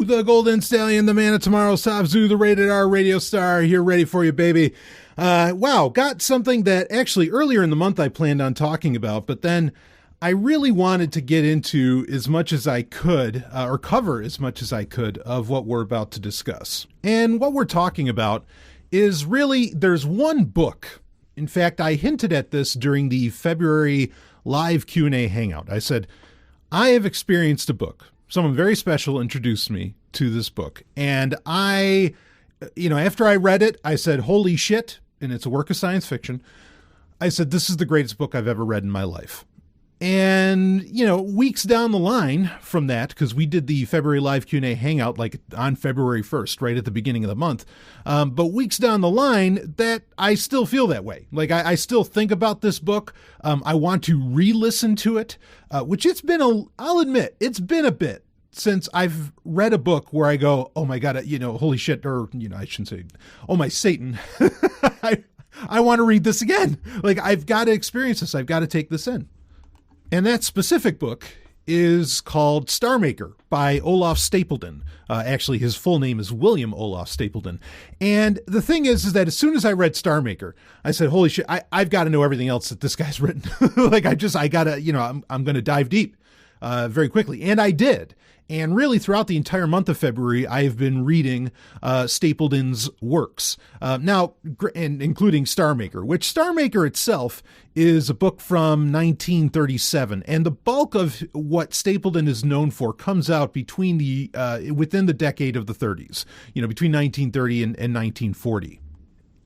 the Golden Stallion, the man of tomorrow's top zoo, the rated R radio star, here ready for you, baby. Wow, got something that actually earlier in the month I planned on talking about, but then I really wanted to get into as much as I could, or cover as much as I could of what we're about to discuss. And what we're talking about is really, there's one book. In fact, I hinted at this during the February live Q&A hangout. I said, I have experienced a book. Someone very special introduced me to this book. And I, after I read it, I said, holy shit. And it's a work of science fiction. I said, this is the greatest book I've ever read in my life. And, weeks down the line from that, because we did the February live Q&A hangout like on February 1st, right at the beginning of the month. But weeks down the line, that I still feel that way. Like I still think about this book. I want to re-listen to it, which I'll admit, it's been a bit since I've read a book where I go, oh my God, holy shit, or, I shouldn't say, oh my Satan, I want to read this again. Like I've got to experience this. I've got to take this in. And that specific book is called Star Maker by Olaf Stapledon. Actually, his full name is William Olaf Stapledon. And the thing is that as soon as I read Star Maker, I said, holy shit, I've got to know everything else that this guy's written. I gotta, I'm going to dive deep very quickly. And I did. And really, throughout the entire month of February, I have been reading Stapledon's works. Now, and including Star Maker, which Star Maker itself is a book from 1937. And the bulk of what Stapledon is known for comes out within the decade of the 30s, between 1930 and 1940.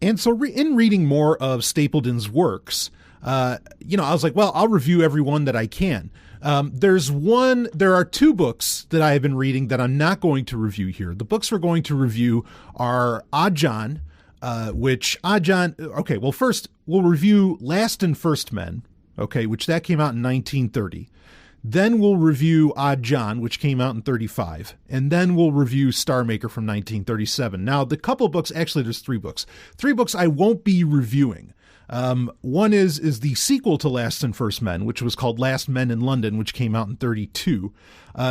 And so in reading more of Stapledon's works, I was like, well, I'll review every one that I can. There are two books that I have been reading that I'm not going to review here. The books we're going to review are John, first we'll review Last and First Men, which that came out in 1930. Then we'll review John, which came out in 35. And then we'll review Star Maker from 1937. Now, the couple books, actually there's three books. Three books I won't be reviewing. One is the sequel to Last and First Men, which was called Last Men in London, which came out in 32.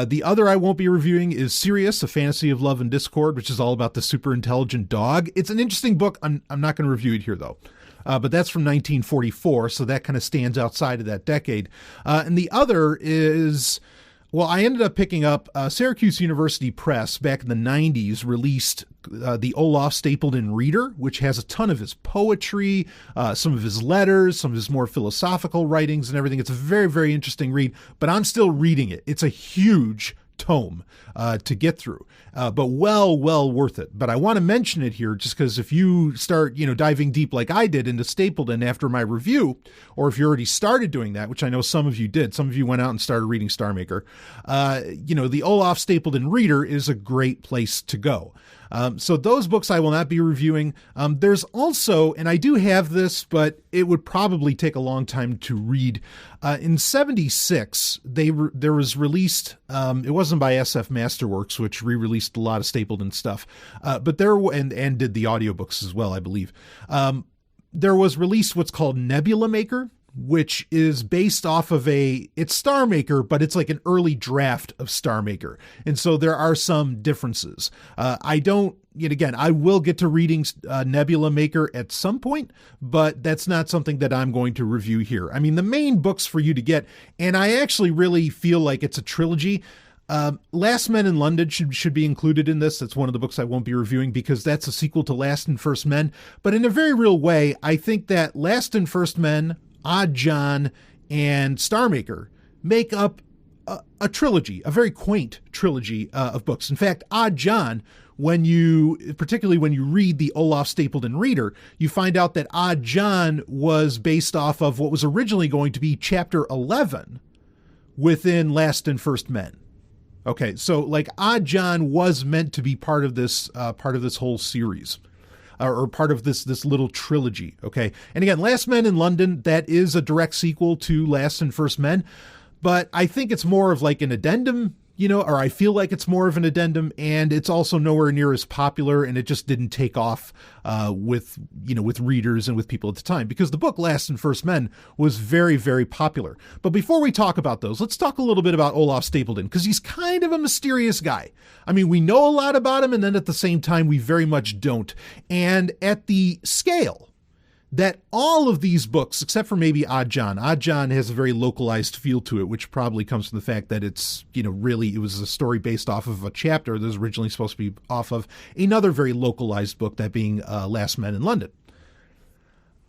The other I won't be reviewing is Sirius, A Fantasy of Love and Discord, which is all about the super intelligent dog. It's an interesting book. I'm not going to review it here, though. But that's from 1944, so that kind of stands outside of that decade. And the other is... Well, I ended up picking up Syracuse University Press back in the 90s released the Olaf Stapledon Reader, which has a ton of his poetry, some of his letters, some of his more philosophical writings and everything. It's a very, very interesting read, but I'm still reading it. It's a huge tome to get through, but well worth it. But I want to mention it here just because if you start, diving deep like I did into Stapledon after my review, or if you already started doing that, which I know some of you did, some of you went out and started reading Star Maker, the Olaf Stapledon Reader is a great place to go. So those books I will not be reviewing. There's also, and I do have this, but it would probably take a long time to read. In 76, there was released, it wasn't by SF Masterworks, which re-released a lot of Stapledon stuff, but and did the audiobooks as well, I believe. There was released what's called Nebula Maker, which is based off of it's Star Maker, but it's like an early draft of Star Maker. And so there are some differences. I will get to reading Nebula Maker at some point, but that's not something that I'm going to review here. I mean, the main books for you to get, and I actually really feel like it's a trilogy. Last Men in London should be included in this. That's one of the books I won't be reviewing because that's a sequel to Last and First Men. But in a very real way, I think that Last and First Men, John, and Star Maker make up a trilogy, a very quaint trilogy of books. In fact, John, particularly when you read the Olaf Stapledon Reader, you find out that John was based off of what was originally going to be chapter 11 within Last and First Men. Okay, so like John was meant to be part of this whole series. Or part of this little trilogy, okay? And again, Last Men in London, that is a direct sequel to Last and First Men, but I think it's more of like an addendum, or I feel like it's more of an addendum, and it's also nowhere near as popular, and it just didn't take off with readers and with people at the time, because the book Last and First Men was very, very popular. But before we talk about those, let's talk a little bit about Olaf Stapledon, because he's kind of a mysterious guy. I mean, we know a lot about him, and then at the same time, we very much don't. And at the scale that all of these books, except for maybe Odd John has a very localized feel to it, which probably comes from the fact that it's, really, it was a story based off of a chapter that was originally supposed to be off of another very localized book, that being Last Men in London.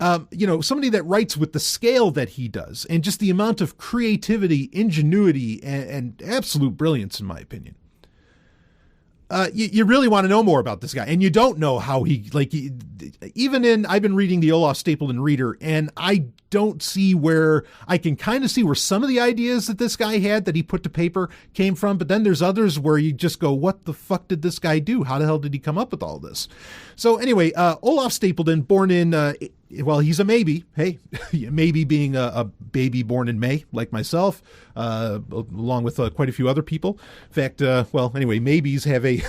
Somebody that writes with the scale that he does, and just the amount of creativity, ingenuity, and absolute brilliance, in my opinion. You really want to know more about this guy, and you don't know how I've been reading the Olaf Stapledon Reader, and I don't see where, I can kind of see where some of the ideas that this guy had that he put to paper came from, but then there's others where you just go, what the fuck did this guy do? How the hell did he come up with all this? So anyway, Olaf Stapledon, born in, he's a maybe. Hey, maybe being a baby born in May, like myself, along with quite a few other people. In fact, maybes have a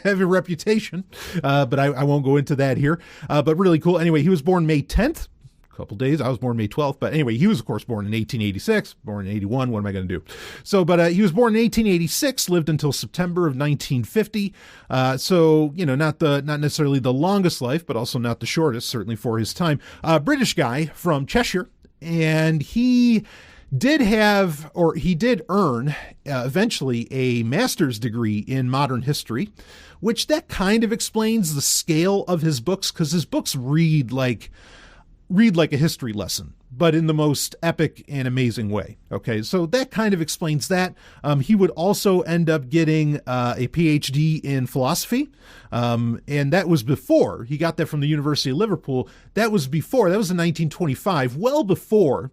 have a reputation, but I won't go into that here. But really cool. Anyway, he was born May 10th. Couple days. I was born May 12th, but anyway, he was of course born in 1886, born in 81. What am I going to do? So, but he was born in 1886, lived until September of 1950. So, not necessarily the longest life, but also not the shortest, certainly for his time. British guy from Cheshire, and he did earn eventually a master's degree in modern history, which that kind of explains the scale of his books, because his books read like a history lesson, but in the most epic and amazing way. Okay, so that kind of explains that. He would also end up getting a PhD in philosophy, and that was before he got that from the University of Liverpool. That was in 1925, well before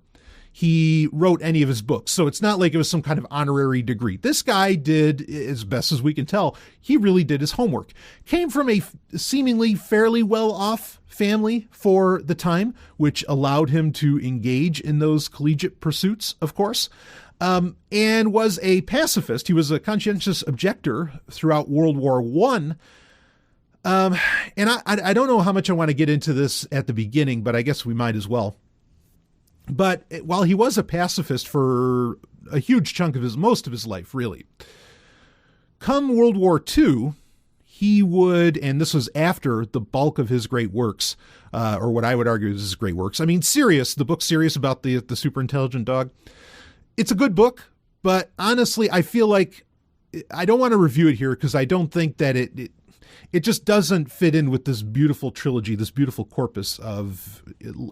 he wrote any of his books. So it's not like it was some kind of honorary degree. This guy did, as best as we can tell, he really did his homework. Came from a seemingly fairly well-off family for the time, which allowed him to engage in those collegiate pursuits, of course, and was a pacifist. He was a conscientious objector throughout World War I. And I don't know how much I want to get into this at the beginning, but I guess we might as well. But while he was a pacifist for a huge chunk of most of his life, really, come World War II, he would, and this was after the bulk of his great works, or what I would argue is his great works. I mean, Sirius, the book Sirius about the super intelligent dog, it's a good book, but honestly, I feel like I don't want to review it here because I don't think that it just doesn't fit in with this beautiful trilogy, this beautiful corpus of,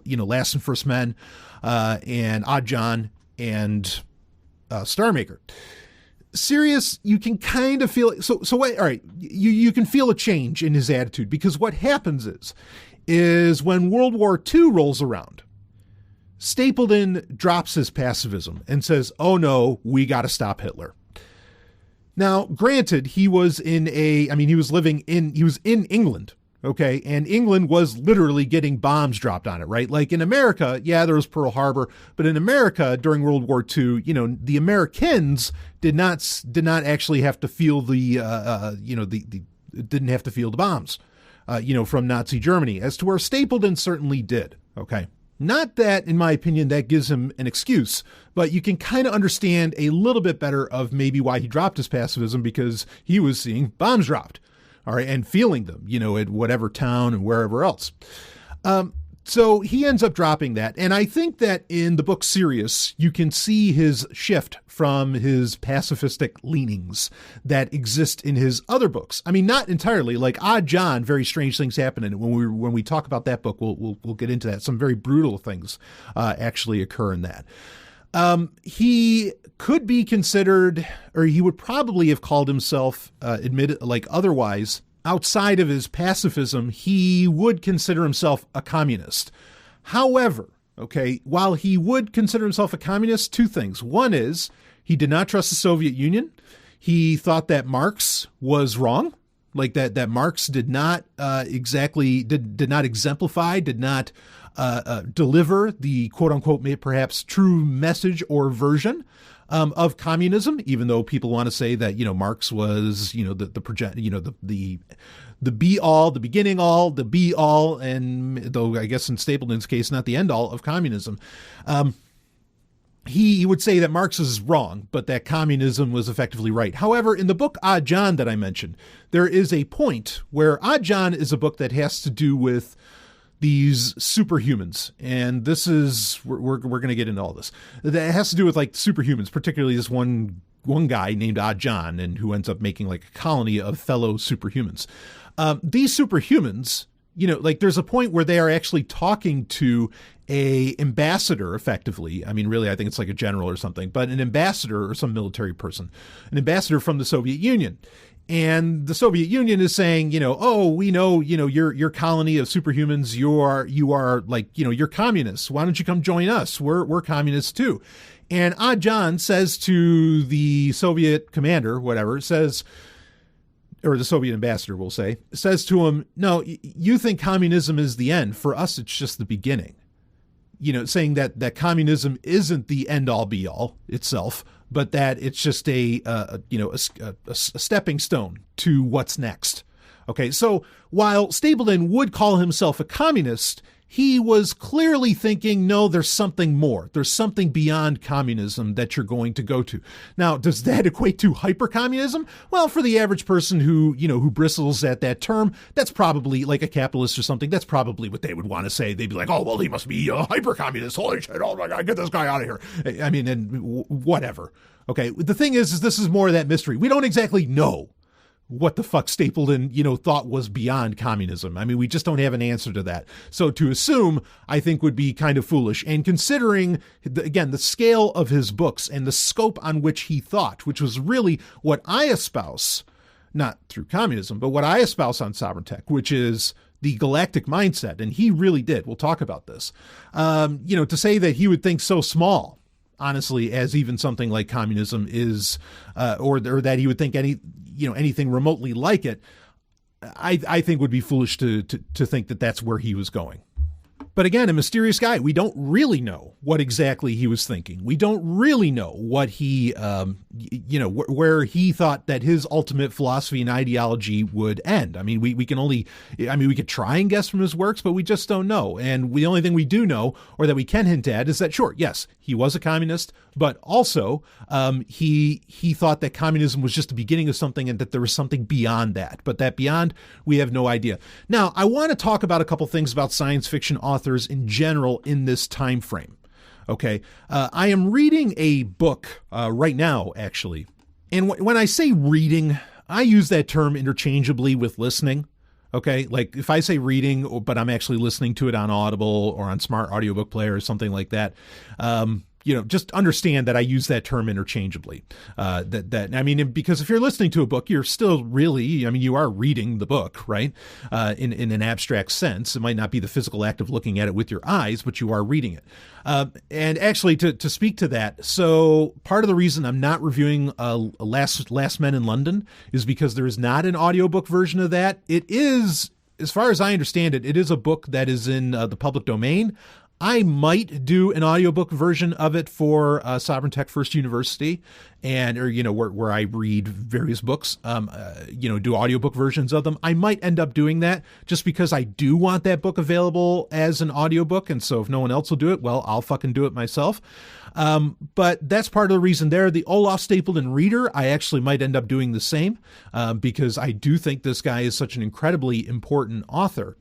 Last and First Men, and Odd John, and Star Maker. Sirius, you can kind of feel, all right, you can feel a change in his attitude, because what happens is when World War II rolls around, Stapledon drops his pacifism and says, oh no, we got to stop Hitler. Now, granted, he was in England, okay? And England was literally getting bombs dropped on it, right? Like in America, yeah, there was Pearl Harbor, but in America during World War II, the Americans did not actually have to feel didn't have to feel the bombs, from Nazi Germany, as to where Stapledon certainly did, okay? Not that, in my opinion, that gives him an excuse, but you can kind of understand a little bit better of maybe why he dropped his pacifism, because he was seeing bombs dropped, all right, and feeling them, at whatever town and wherever else. So he ends up dropping that. And I think that in the book Sirius, you can see his shift from his pacifistic leanings that exist in his other books. I mean, not entirely. Like Odd John, very strange things happen in it. When we talk about that book, we'll get into that. Some very brutal things actually occur in that. He could be considered, or he would probably have called himself, otherwise, outside of his pacifism, he would consider himself a communist. However, okay, while he would consider himself a communist, two things. One is he did not trust the Soviet Union. He thought that Marx was wrong, like that Marx did not exemplify, did not deliver the quote unquote perhaps true message or version of communism, even though people want to say that, Marx was, the be all, the beginning all, the be all, and though I guess in Stapledon's case, not the end all of communism. He would say that Marx is wrong, but that communism was effectively right. However, in the book Odd John that I mentioned, there is a point where Odd John is a book that has to do with these superhumans. And this is, we're going to get into all this. That has to do with like superhumans, particularly this one guy named Odd John, and who ends up making like a colony of fellow superhumans. These superhumans, there's a point where they are actually talking to a ambassador, effectively. I mean, really, I think it's like a general or something, but an ambassador or some military person, an ambassador from the Soviet Union. And the Soviet Union is saying, oh, we know, your colony of superhumans, you are like, you're communists. Why don't you come join us? We're communists too. And Odd John says to the Soviet commander, whatever, or the Soviet ambassador will say, says to him, no, you think communism is the end. For us, it's just the beginning. Saying that communism isn't the end all be all itself, but that it's just a stepping stone to what's next. Okay, so while Stapledon would call himself a communist, he was clearly thinking, no, there's something more. There's something beyond communism that you're going to go to. Now, does that equate to hyper-communism? Well, for the average person who bristles at that term, that's probably like a capitalist or something. That's probably what they would want to say. They'd be like, oh, well, he must be a hyper-communist. Holy shit. Oh my God, get this guy out of here. I mean, and whatever. Okay. The thing is this is more of that mystery. We don't exactly know what the fuck Stapledon, thought was beyond communism. I mean, we just don't have an answer to that. So to assume, I think, would be kind of foolish. And considering, again, the scale of his books and the scope on which he thought, which was really what I espouse, not through communism, but what I espouse on Sovereign Tech, which is the galactic mindset. And he really did. We'll talk about this. To say that he would think so small, honestly, as even something like communism is, or that he would think anything remotely like it, I think would be foolish to think that that's where he was going. But again, a mysterious guy. We don't really know what exactly he was thinking. We don't really know what he, where he thought that his ultimate philosophy and ideology would end. I mean, we could try and guess from his works, but we just don't know. And the only thing we do know, or that we can hint at, is that, sure, yes, he was a communist, but also he thought that communism was just the beginning of something and that there was something beyond that. But that beyond, we have no idea. Now, I want to talk about a couple things about science fiction authors in general in this time frame. Okay, I am reading a book right now, actually. And when I say reading, I use that term interchangeably with listening. Okay, like if I say reading, but I'm actually listening to it on Audible or on Smart Audiobook Player or something like that, just understand that I use that term interchangeably. Because if you're listening to a book, you're still really, you are reading the book, right? In an abstract sense. It might not be the physical act of looking at it with your eyes, but you are reading it. And actually, to speak to that, so part of the reason I'm not reviewing Last Men in London is because there is not an audiobook version of that. It is, as far as I understand it, it is a book that is in the public domain. I might do an audiobook version of it for Sovereign Tech First University, where I read various books, do audiobook versions of them. I might end up doing that just because I do want that book available as an audiobook. And so if no one else will do it, well, I'll fucking do it myself. But that's part of the reason there. The Olaf Stapledon Reader, I actually might end up doing the same because I do think this guy is such an incredibly important author.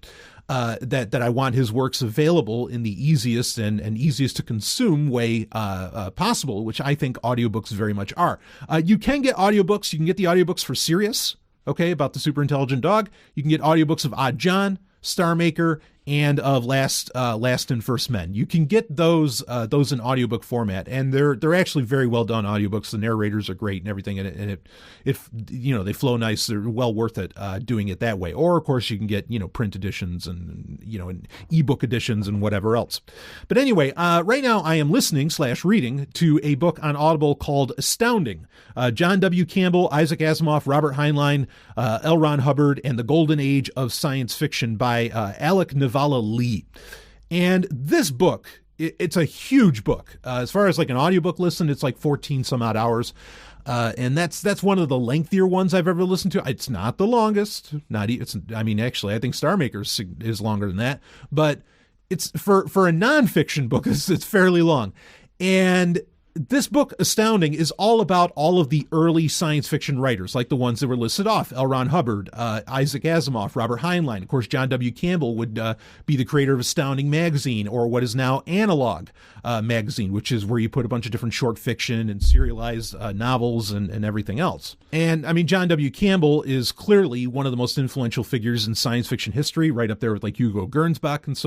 That I want his works available in the easiest and easiest to consume way possible, which I think audiobooks very much are. You can get audiobooks. You can get the audiobooks for Sirius, okay, about the super intelligent dog. You can get audiobooks of Odd John, Star Maker, and of Last and First Men. You can get those in audiobook format, and they're actually very well done audiobooks. The narrators are great and everything, and it they flow nice. They're well worth it doing it that way. Or of course you can get print editions and and ebook editions and whatever else. But anyway, right now I am listening/reading to a book on Audible called Astounding. John W. Campbell, Isaac Asimov, Robert Heinlein, L. Ron Hubbard, and the Golden Age of Science Fiction by Alec Navala Lee. And this book it's a huge book. As far as like an audiobook listen, it's like 14 some odd hours. And that's one of the lengthier ones I've ever listened to. It's not the longest. Actually, I think Star Maker is longer than that. But it's for a nonfiction book, it's fairly long. And this book, Astounding, is all about all of the early science fiction writers, like the ones that were listed off: L. Ron Hubbard, Isaac Asimov, Robert Heinlein. Of course, John W. Campbell would be the creator of Astounding magazine, or what is now Analog magazine, which is where you put a bunch of different short fiction and serialized novels and everything else. And I mean, John W. Campbell is clearly one of the most influential figures in science fiction history, right up there with like Hugo Gernsback and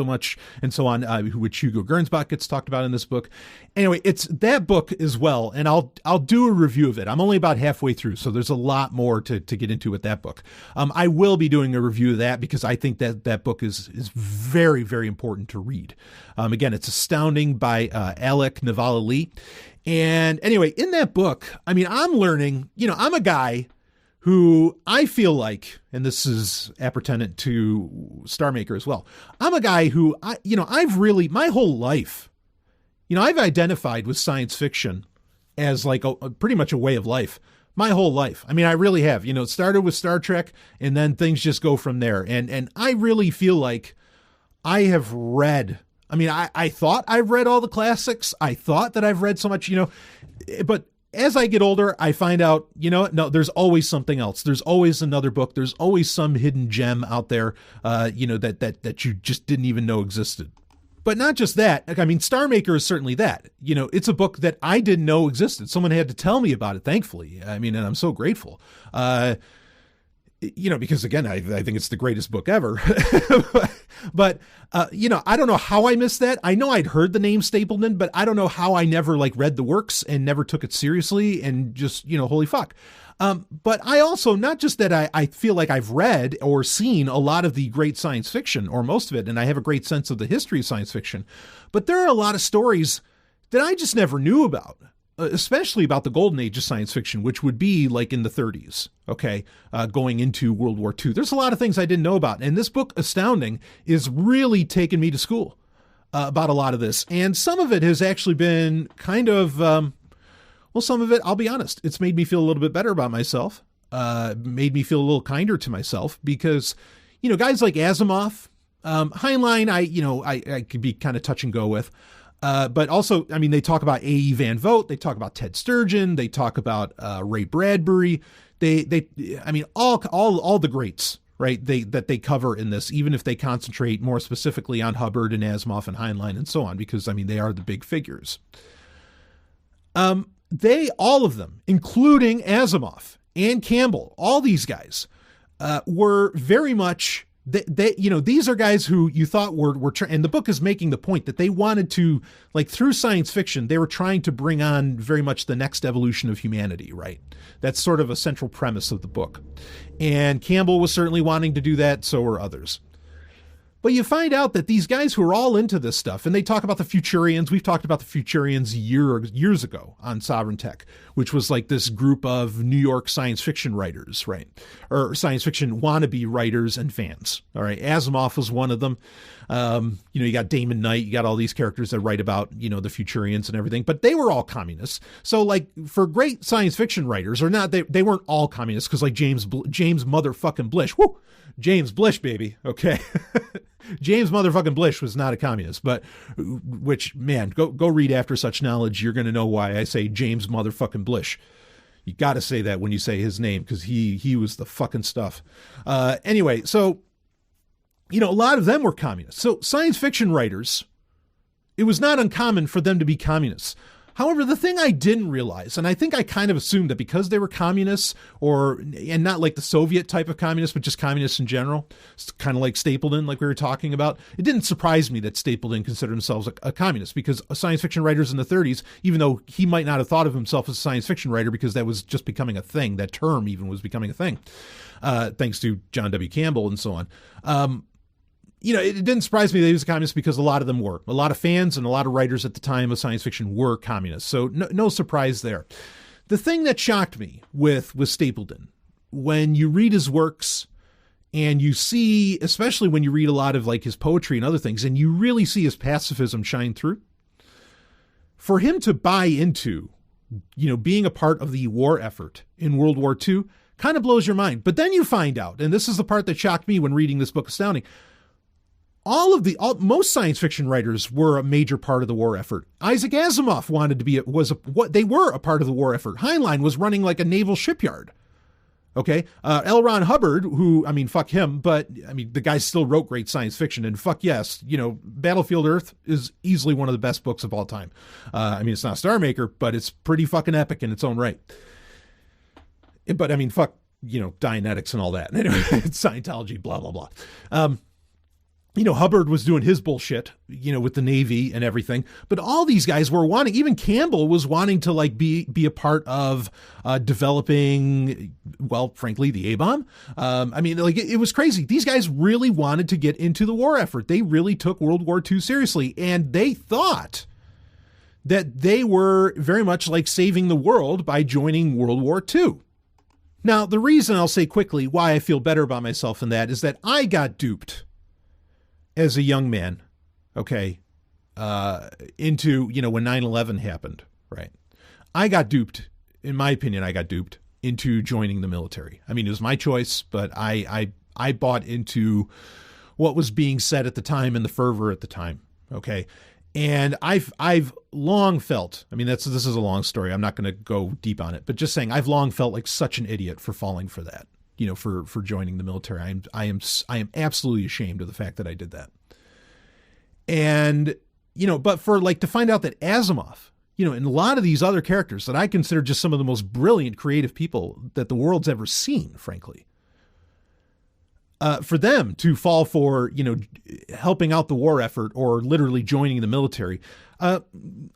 so on, which Hugo Gernsback gets talked about in this book. Anyway, it's that book as well, and I'll do a review of it. I'm only about halfway through, so there's a lot more to get into with that book. I will be doing a review of that because I think that book is very, very important to read. Again, it's Astounding by Alec Navala Lee. And anyway, in that book, I mean, I'm learning, I'm a guy who I feel like, and this is appertinent to Star Maker as well, I'm a guy who, I've really, my whole life, I've identified with science fiction as like pretty much a way of life my whole life. I mean, I really have. It started with Star Trek, and then things just go from there. And I really feel like I have read, I thought I've read all the classics. I thought that I've read so much, but as I get older, I find out, no, there's always something else. There's always another book. There's always some hidden gem out there, that you just didn't even know existed. But not just that. I mean, Star Maker is certainly that. It's a book that I didn't know existed. Someone had to tell me about it, thankfully. I mean, and I'm so grateful. Because again, I think it's the greatest book ever. but I don't know how I missed that. I know I'd heard the name Stapledon, but I don't know how I never read the works and never took it seriously and just, holy fuck. But I also, not just that I feel like I've read or seen a lot of the great science fiction, or most of it, and I have a great sense of the history of science fiction, but there are a lot of stories that I just never knew about, especially about the golden age of science fiction, which would be like in the 30s, going into World War II. There's a lot of things I didn't know about, and this book, Astounding, is really taking me to school about a lot of this, and some of it has actually been kind of... some of it, I'll be honest, it's made me feel a little bit better about myself, made me feel a little kinder to myself because, guys like Asimov, Heinlein, I could be kind of touch and go with, but also, they talk about A.E. Van Vogt, they talk about Ted Sturgeon, they talk about Ray Bradbury, all the greats, right, that they cover in this, even if they concentrate more specifically on Hubbard and Asimov and Heinlein and so on, because, they are the big figures. All of them, including Asimov and Campbell, all these guys, were very much, these are guys who you thought were and the book is making the point that they wanted to, through science fiction, they were trying to bring on very much the next evolution of humanity, right? That's sort of a central premise of the book. And Campbell was certainly wanting to do that, so were others. But you find out that these guys who are all into this stuff, and they talk about the Futurians. We've talked about the Futurians years ago on Sovereign Tech, which was like this group of New York science fiction writers, right? Or science fiction wannabe writers and fans. All right. Asimov was one of them. You got Damon Knight, you got all these characters that write about, the Futurians and everything, but they were all communists. So for great science fiction writers or not, they weren't all communists. Cause James motherfucking Blish, whoo, James Blish, baby. Okay. James motherfucking Blish was not a communist, but which, man, go read After Such Knowledge. You're going to know why I say James motherfucking Blish. You got to say that when you say his name, because he was the fucking stuff. Anyway, so, a lot of them were communists. So science fiction writers, it was not uncommon for them to be communists. However, the thing I didn't realize, and I think I kind of assumed that because they were communists, and not like the Soviet type of communists, but just communists in general, it's kind of like Stapledon, like we were talking about, it didn't surprise me that Stapledon considered himself a communist, because science fiction writers in the 30s, even though he might not have thought of himself as a science fiction writer because that was just becoming a thing, that term even was becoming a thing, thanks to John W. Campbell and so on. It didn't surprise me that he was a communist because a lot of them were. A lot of fans and a lot of writers at the time of science fiction were communists. So no surprise there. The thing that shocked me with Stapledon, when you read his works and you see, especially when you read a lot of his poetry and other things, and you really see his pacifism shine through, for him to buy into, being a part of the war effort in World War II kind of blows your mind. But then you find out, and this is the part that shocked me when reading this book, Astounding, most science fiction writers were a major part of the war effort. Isaac Asimov wanted to be, they were a part of the war effort. Heinlein was running like a naval shipyard. Okay. L. Ron Hubbard, who, fuck him, but the guy still wrote great science fiction, and fuck yes, Battlefield Earth is easily one of the best books of all time. It's not Star Maker, but it's pretty fucking epic in its own right. But fuck, Dianetics and all that. Anyway, Scientology, blah, blah, blah. Hubbard was doing his bullshit, with the Navy and everything, but all these guys were wanting, even Campbell was wanting to be a part of developing, well, frankly, the A-bomb. It was crazy. These guys really wanted to get into the war effort. They really took World War II seriously, and they thought that they were very much like saving the world by joining World War II. Now, the reason I'll say quickly why I feel better about myself in that is that I got duped as a young man, into, when 9/11 happened, right? I got duped, in my opinion, into joining the military. It was my choice, but I bought into what was being said at the time and the fervor at the time, okay? And I've long felt, this is a long story. I'm not going to go deep on it, but just saying, I've long felt like such an idiot for falling for that. For joining the military. I am absolutely ashamed of the fact that I did that. And, but for to find out that Asimov, and a lot of these other characters that I consider just some of the most brilliant creative people that the world's ever seen, frankly, for them to fall for, helping out the war effort or literally joining the military, I'll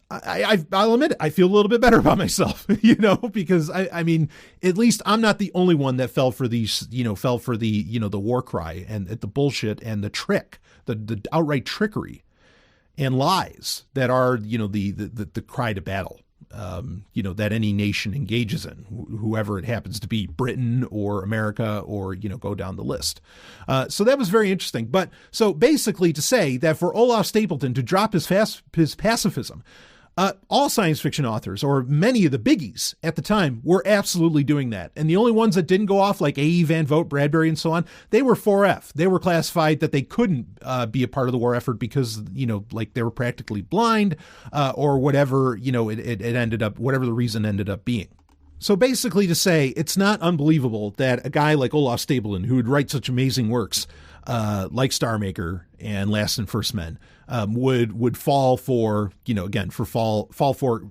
admit it, I feel a little bit better about myself, because at least I'm not the only one that fell for the war cry and the bullshit and the trick, the outright trickery and lies that are, the cry to battle, that any nation engages in, whoever it happens to be, Britain or America or, go down the list. So that was very interesting. But so basically to say that for Olaf Stapledon to drop his pacifism, all science fiction authors, or many of the biggies at the time, were absolutely doing that. And the only ones that didn't go off, like A.E. Van Vogt, Bradbury, and so on, they were 4F. They were classified that they couldn't be a part of the war effort because, they were practically blind, or whatever, it ended up, whatever the reason ended up being. So basically to say, it's not unbelievable that a guy like Olaf Stapledon, who would write such amazing works, like Star Maker and Last and First Men, would fall for, fall for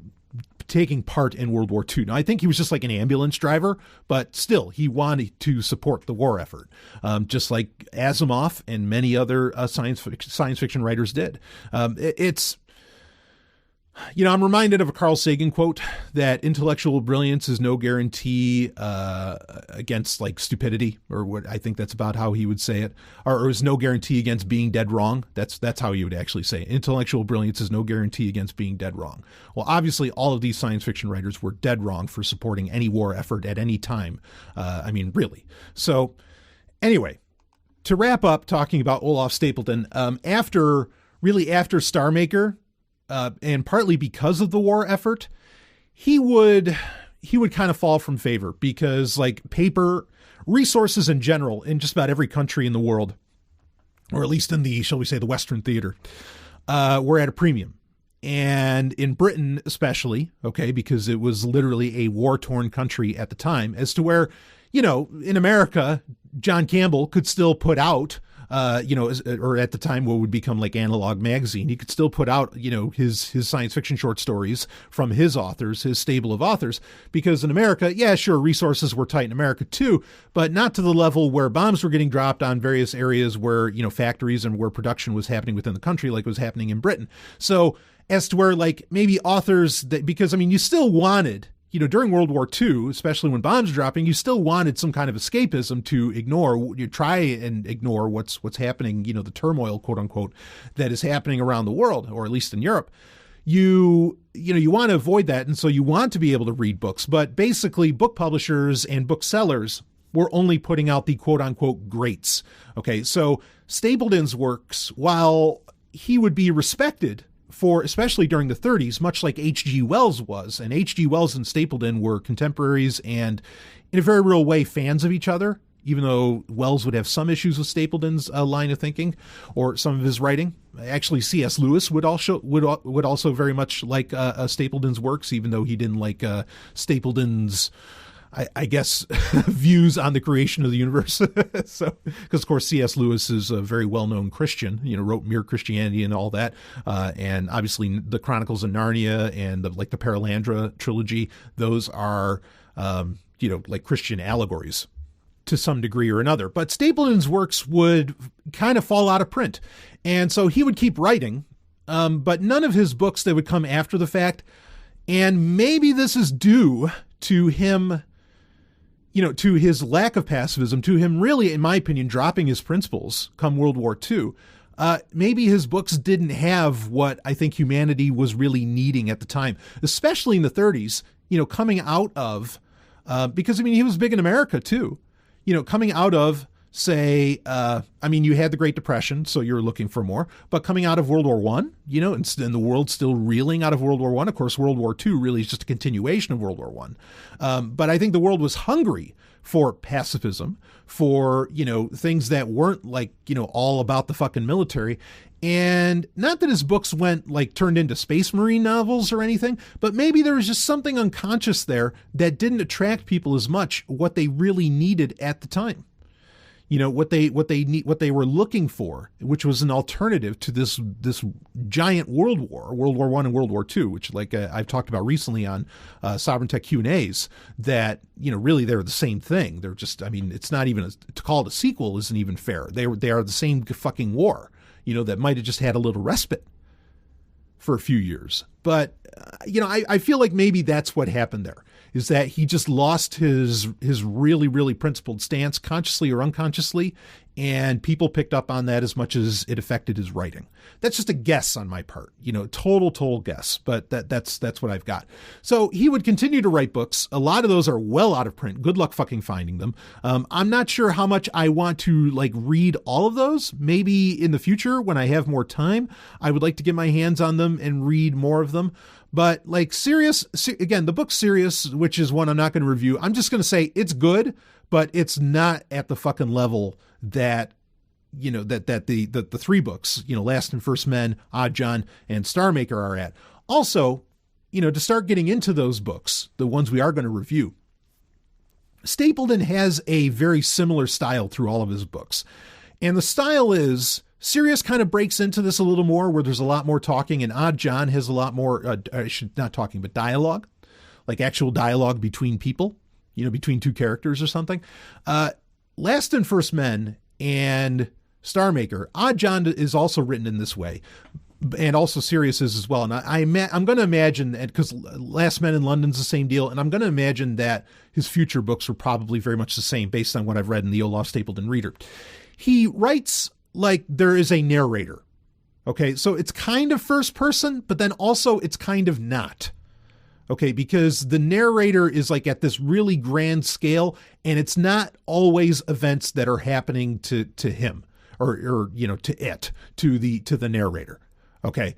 taking part in World War II. Now, I think he was just like an ambulance driver, but still, he wanted to support the war effort, just like Asimov and many other science fiction writers did. I'm reminded of a Carl Sagan quote that intellectual brilliance is no guarantee against stupidity, or what I think that's about how he would say it, or is no guarantee against being dead wrong. That's how he would actually say it. Intellectual brilliance is no guarantee against being dead wrong. Well, obviously, all of these science fiction writers were dead wrong for supporting any war effort at any time. Really. So anyway, to wrap up talking about Olaf Stapledon, after Star Maker, and partly because of the war effort, he would kind of fall from favor because paper resources in general in just about every country in the world, or at least in the, shall we say, the Western theater, were at a premium. And in Britain, especially, okay, because it was literally a war-torn country at the time, as to where, in America, John Campbell could still put out, or at the time what would become Analog Magazine, he could still put out, his science fiction short stories from his authors, his stable of authors, because in America, yeah, sure, resources were tight in America too, but not to the level where bombs were getting dropped on various areas where, factories and where production was happening within the country, like it was happening in Britain. So as to where maybe authors because you still wanted, during World War II, especially when bombs were dropping, you still wanted some kind of escapism to ignore, try and ignore what's happening, the turmoil, quote unquote, that is happening around the world, or at least in Europe. You want to avoid that. And so you want to be able to read books, but basically book publishers and booksellers were only putting out the quote unquote greats. Okay. So Stapledon's works, while he would be respected for, especially during the 30s, much like H.G. Wells was. And H.G. Wells and Stapledon were contemporaries and, in a very real way, fans of each other, even though Wells would have some issues with Stapledon's line of thinking or some of his writing. Actually, C.S. Lewis would also very much like Stapledon's works, even though he didn't like Stapledon's, I guess, views on the creation of the universe. So, because of course C.S. Lewis is a very well-known Christian, wrote Mere Christianity and all that, and obviously the Chronicles of Narnia and the Paralandra trilogy. Those are, like Christian allegories to some degree or another. But Stapledon's works would kind of fall out of print, and so he would keep writing, but none of his books that would come after the fact. And maybe this is due to him, to his lack of pacifism, to him really, in my opinion, dropping his principles come World War II. Maybe his books didn't have what I think humanity was really needing at the time, especially in the 30s, coming out of, because, he was big in America too, coming out of, say, you had the Great Depression, so you're looking for more, but coming out of World War I, and the world still reeling out of World War I. Of course, World War II really is just a continuation of World War I. But I think the world was hungry for pacifism, for, things that weren't all about the fucking military. And not that his books turned into Space Marine novels or anything, but maybe there was just something unconscious there that didn't attract people as much, what they really needed at the time. What they were looking for, which was an alternative to this giant World War I and World War II, which I've talked about recently on Sovereign Tech Q&As, that really they're the same thing. They're just, it's not even to call it a sequel isn't even fair. They are the same fucking war, that might have just had a little respite for a few years. But I feel like maybe that's what happened there, is that he just lost his really, really principled stance, consciously or unconsciously, and people picked up on that as much as it affected his writing. That's just a guess on my part, total guess, but that's what I've got. So he would continue to write books. A lot of those are well out of print. Good luck fucking finding them. I'm not sure how much I want to read all of those. Maybe in the future when I have more time, I would like to get my hands on them and read more of them. But again, the book Sirius, which is one I'm not going to review, I'm just going to say it's good, but it's not at the fucking level that, that the three books, Last and First Men, Odd John, and Star Maker are at. Also, to start getting into those books, the ones we are going to review, Stapledon has a very similar style through all of his books. And the style is, Sirius kind of breaks into this a little more, where there's a lot more talking, and Odd John has a lot more, not talking, but dialogue, actual dialogue between people, between two characters or something. Last and First Men and Star Maker, Odd John is also written in this way, and also Sirius is as well. And I'm going to imagine that, because Last Men in London's the same deal, and I'm going to imagine that his future books were probably very much the same based on what I've read in the Olaf Stapledon Reader. He writes like there is a narrator. Okay, so it's kind of first person, but then also it's kind of not. Okay, because the narrator is at this really grand scale, and it's not always events that are happening to him or to the narrator. Okay,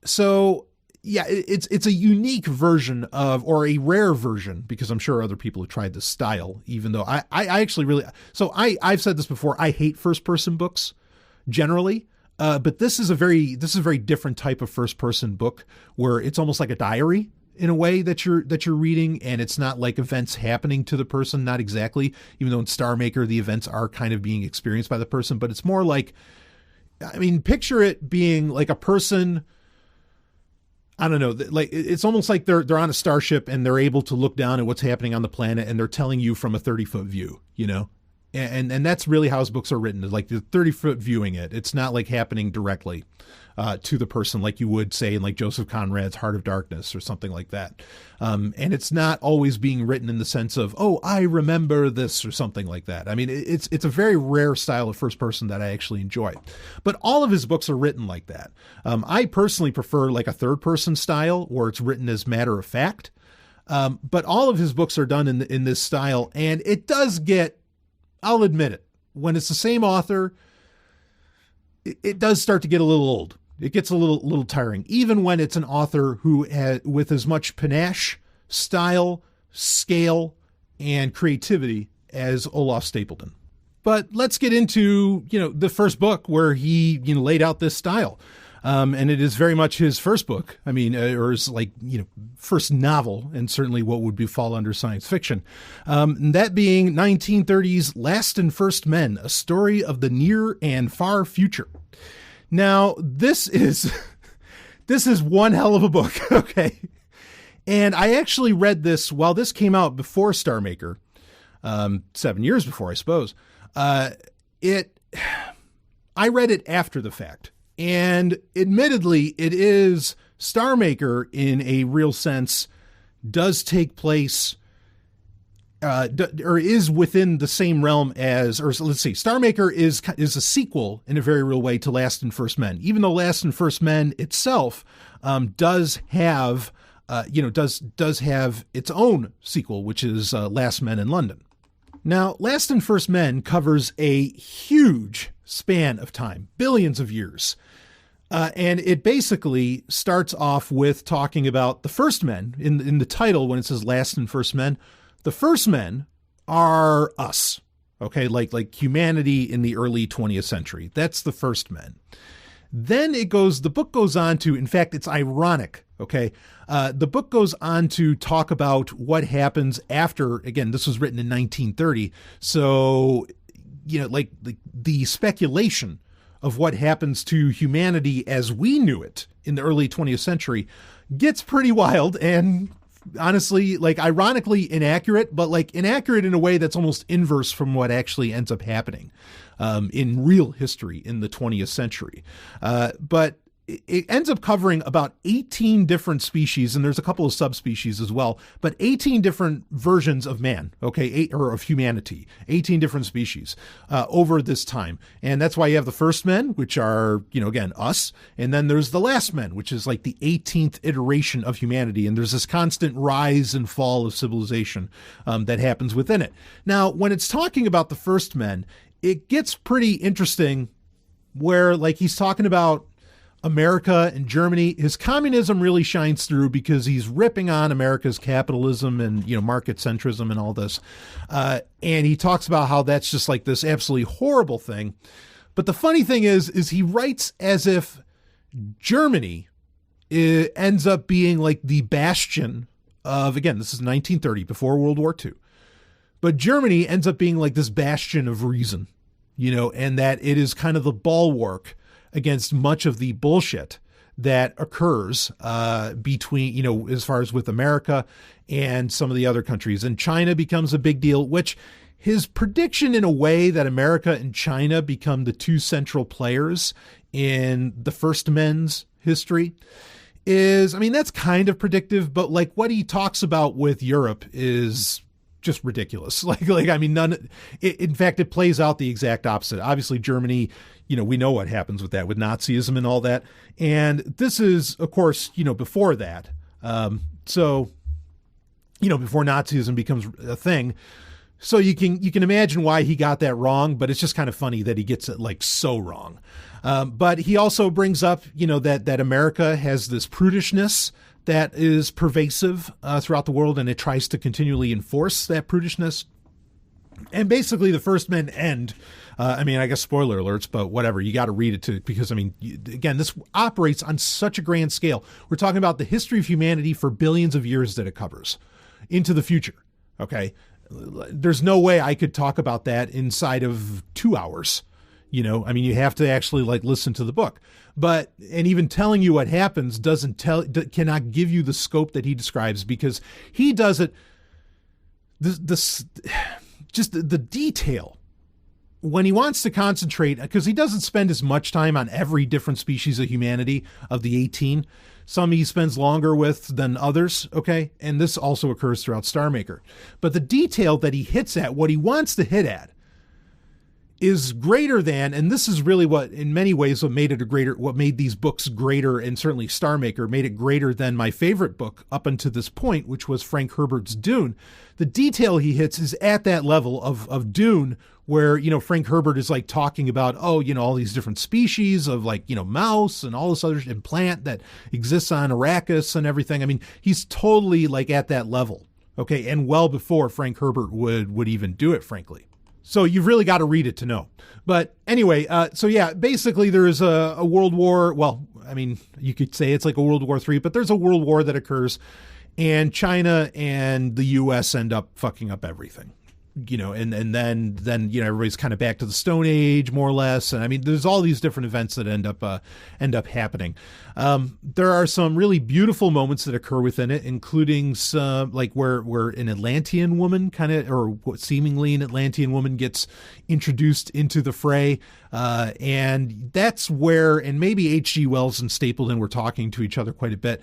so yeah, it's a unique version of, or a rare version, because I'm sure other people have tried this style, even though I actually really, so I've said this before, I hate first person books generally. But this is a very different type of first person book, where it's almost like a diary in a way that you're reading, and it's not like events happening to the person, not exactly, even though in Star Maker the events are kind of being experienced by the person, but it's more like, picture it being like a person, I don't know, it's almost like they're on a starship and they're able to look down at what's happening on the planet, and they're telling you from a 30-foot view, And that's really how his books are written, is like the 30-foot viewing it. It's not like happening directly to the person like you would say in like Joseph Conrad's Heart of Darkness or something like that. And it's not always being written in the sense of, oh, I remember this or something like that. It's a very rare style of first person that I actually enjoy. But all of his books are written like that. I personally prefer like a third person style where it's written as matter of fact. But all of his books are done in this style, and it does get, I'll admit it, when it's the same author, it does start to get a little old. It gets a little tiring, even when it's an author who with as much panache, style, scale, and creativity as Olaf Stapledon. But let's get into, the first book where he, laid out this style. And it is very much his first book. I mean, or his first novel, and certainly what would fall under science fiction. That being 1930's Last and First Men, a story of the near and far future. Now, this is one hell of a book. Okay. And I actually read this while this came out before Star Maker, 7 years before, I suppose. I read it after the fact. And admittedly, it is Star Maker in a real sense does take place or is within the same realm as, or let's see, Star Maker is a sequel in a very real way to Last and First Men, even though Last and First Men itself does have its own sequel, which is Last Men in London. Now, Last and First Men covers a huge span of time, billions of years. And it basically starts off with talking about the first men in the title. When it says Last and First Men, the first men are us. Okay. Like humanity in the early 20th century. That's the first men. Then the book goes on to, in fact, it's ironic. Okay. The book goes on to talk about what happens after, again, this was written in 1930. So, the speculation of what happens to humanity as we knew it in the early 20th century gets pretty wild and honestly, ironically inaccurate, but inaccurate in a way that's almost inverse from what actually ends up happening in real history in the 20th century. But it ends up covering about 18 different species, and there's a couple of subspecies as well, but 18 different versions of man, okay, or of humanity, 18 different species over this time. And that's why you have the first men, which are, again, us. And then there's the last men, which is like the 18th iteration of humanity. And there's this constant rise and fall of civilization that happens within it. Now, when it's talking about the first men, it gets pretty interesting where he's talking about America and Germany. His communism really shines through because he's ripping on America's capitalism and, market centrism and all this. And he talks about how that's just this absolutely horrible thing. But the funny thing is he writes as if Germany ends up being the bastion of, again, this is 1930, before World War II. But Germany ends up being this bastion of reason, and that it is kind of the bulwark against much of the bullshit that occurs between, as far as with America and some of the other countries. And China becomes a big deal, which his prediction in a way that America and China become the two central players in the first men's history is, that's kind of predictive, but what he talks about with Europe is just ridiculous. In fact, it plays out the exact opposite. Obviously, Germany, we know what happens with that, with Nazism and all that. And this is, of course, before that. Before Nazism becomes a thing. So you can imagine why he got that wrong, but it's just kind of funny that he gets it so wrong. But he also brings up, that America has this prudishness that is pervasive throughout the world, and it tries to continually enforce that prudishness. And basically the first men end, I guess spoiler alerts, but whatever, you got to read it because, again, this operates on such a grand scale. We're talking about the history of humanity for billions of years that it covers into the future. Okay. There's no way I could talk about that inside of 2 hours. You have to actually listen to the book, and even telling you what happens cannot give you the scope that he describes, because he does it. Just the detail when he wants to concentrate, because he doesn't spend as much time on every different species of humanity of the 18. Some he spends longer with than others. Okay. And this also occurs throughout Star Maker, but the detail that he hits at, what he wants to hit at, is greater than, and this is really what, in many ways, what made these books greater, and certainly Star Maker made it greater than my favorite book up until this point, which was Frank Herbert's Dune. The detail he hits is at that level of Dune, where, Frank Herbert is like talking about, all these different species of mouse and all this other and plant that exists on Arrakis and everything. I mean, he's totally like at that level. Okay. And well before Frank Herbert would even do it, frankly. So you've really got to read it to know. But anyway, basically there is a world war. Well, I mean, you could say it's like a World War III, but there's a world war that occurs, and China and the U.S. end up fucking up everything. And then everybody's kind of back to the Stone Age, more or less. And I mean, there's all these different events that end up happening. There are some really beautiful moments that occur within it, including some where an Atlantean woman seemingly an Atlantean woman gets introduced into the fray. And that's where, and maybe H.G. Wells and Stapledon were talking to each other quite a bit.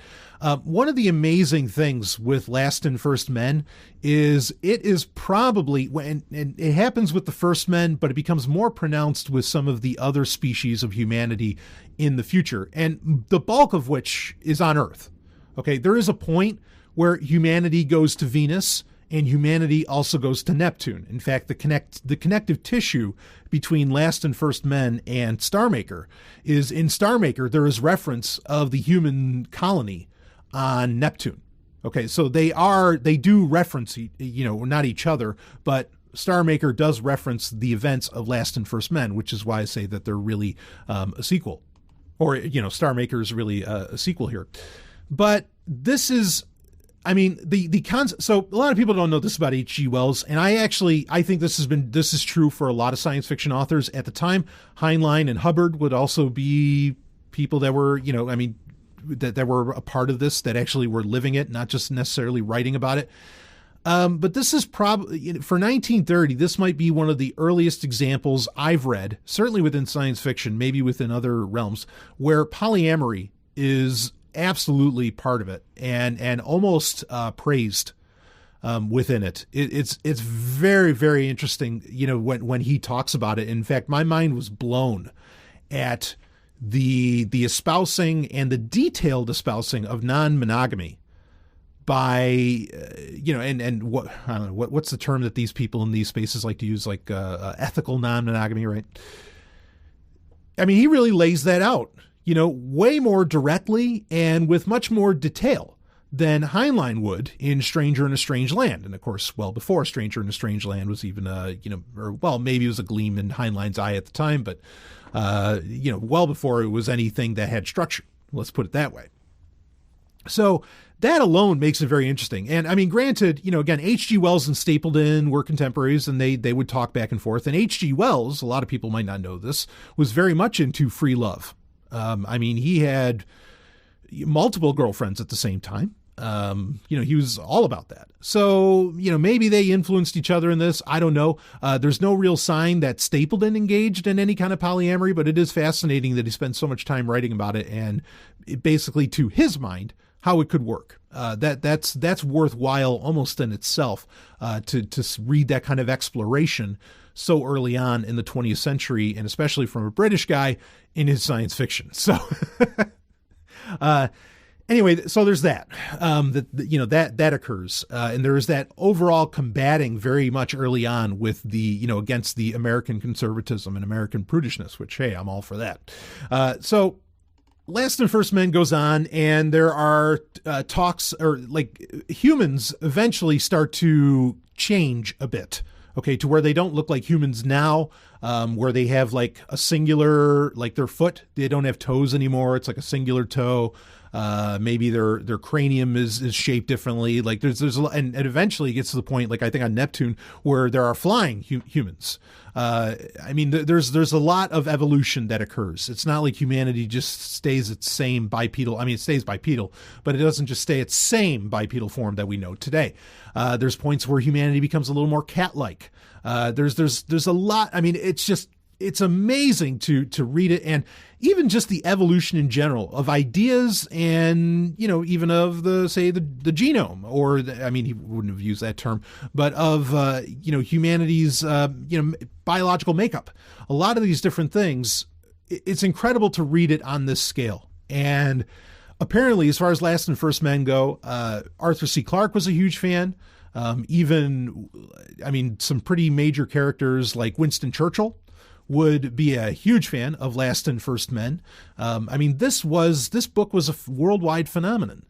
One of the amazing things with Last and First Men is it is probably, and it happens with the First Men, but it becomes more pronounced with some of the other species of humanity in the future, and the bulk of which is on Earth. Okay, there is a point where humanity goes to Venus, and humanity also goes to Neptune. In fact, the connective tissue between Last and First Men and Star Maker is, in Star Maker, there is reference of the human colony on Neptune. Okay, so they do reference, not each other, but Star Maker does reference the events of Last and First Men, which is why I say that they're really a sequel. Or, Star Maker is really a sequel here. But this is, I mean, the concept. So a lot of people don't know this about H.G. Wells, and I think this is true for a lot of science fiction authors at the time. Heinlein and Hubbard would also be people that were, that were a part of this, that actually were living it, not just necessarily writing about it. But this is probably, for 1930, this might be one of the earliest examples I've read, certainly within science fiction, maybe within other realms, where polyamory is absolutely part of it and almost praised within it. It's very, very interesting, when he talks about it. In fact, my mind was blown at the espousing and the detailed espousing of non-monogamy by, and what, I don't know, what's the term that these people in these spaces like to use, ethical non-monogamy, right? I mean, he really lays that out, way more directly and with much more detail than Heinlein would in Stranger in a Strange Land. And of course, well before Stranger in a Strange Land was even, maybe it was a gleam in Heinlein's eye at the time, but, well before it was anything that had structure. Let's put it that way. So that alone makes it very interesting. And I mean, granted, again, H.G. Wells and Stapledon were contemporaries, and they would talk back and forth. And H.G. Wells, a lot of people might not know this, was very much into free love. I mean, he had multiple girlfriends at the same time. He was all about that. So, maybe they influenced each other in this. I don't know. There's no real sign that Stapledon engaged in any kind of polyamory, but it is fascinating that he spent so much time writing about it, and basically, to his mind, how it could work. That's worthwhile almost in itself, to read that kind of exploration so early on in the 20th century, and especially from a British guy in his science fiction. So, anyway, so there's that, that occurs. And there is that overall combating very much early on with the, against the American conservatism and American prudishness, which, hey, I'm all for that. So Last and First Men goes on, and there are talks, or humans eventually start to change a bit. Okay, to where they don't look like humans now, where they have a singular, their foot, they don't have toes anymore. It's like a singular toe. Maybe their cranium is shaped differently. There's a lot, and eventually it gets to the point, I think on Neptune, where there are flying humans. I mean, there's a lot of evolution that occurs. It's not like humanity just stays its same bipedal. I mean, it stays bipedal, but it doesn't just stay its same bipedal form that we know today. There's points where humanity becomes a little more cat-like. There's a lot. I mean, it's amazing to read it, and even just the evolution in general of ideas, and even of the genome, or I mean, he wouldn't have used that term, but of humanity's biological makeup, a lot of these different things. It's incredible to read it on this scale. And apparently, as far as Last and First Men go, Arthur C. Clarke was a huge fan. Some pretty major characters like Winston Churchill would be a huge fan of Last and First Men. This book was a worldwide phenomenon.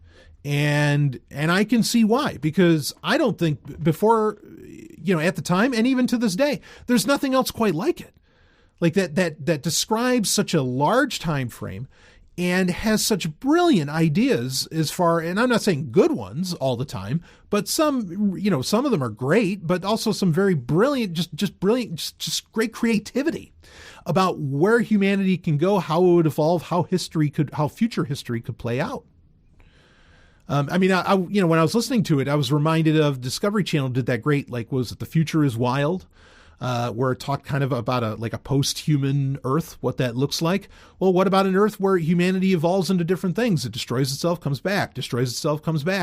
And I can see why, because I don't think before, at the time, and even to this day, there's nothing else quite like it. Like that describes such a large time frame and has such brilliant ideas and I'm not saying good ones all the time, but some of them are great, but also some very brilliant, just brilliant, just great creativity about where humanity can go, how it would evolve, how future history could play out. When I was listening to it, I was reminded of Discovery Channel did that great, was it The Future is Wild? Where it talked kind of about a post-human Earth, what that looks like. Well, what about an Earth where humanity evolves into different things? It destroys itself, comes back,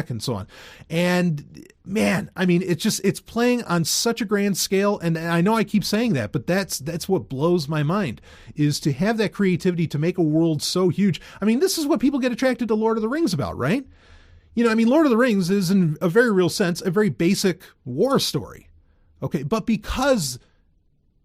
and so on. And man, it's playing on such a grand scale. And I know I keep saying that, but that's what blows my mind, is to have that creativity to make a world so huge. This is what people get attracted to Lord of the Rings about, right? Lord of the Rings is, in a very real sense, a very basic war story. Okay, but because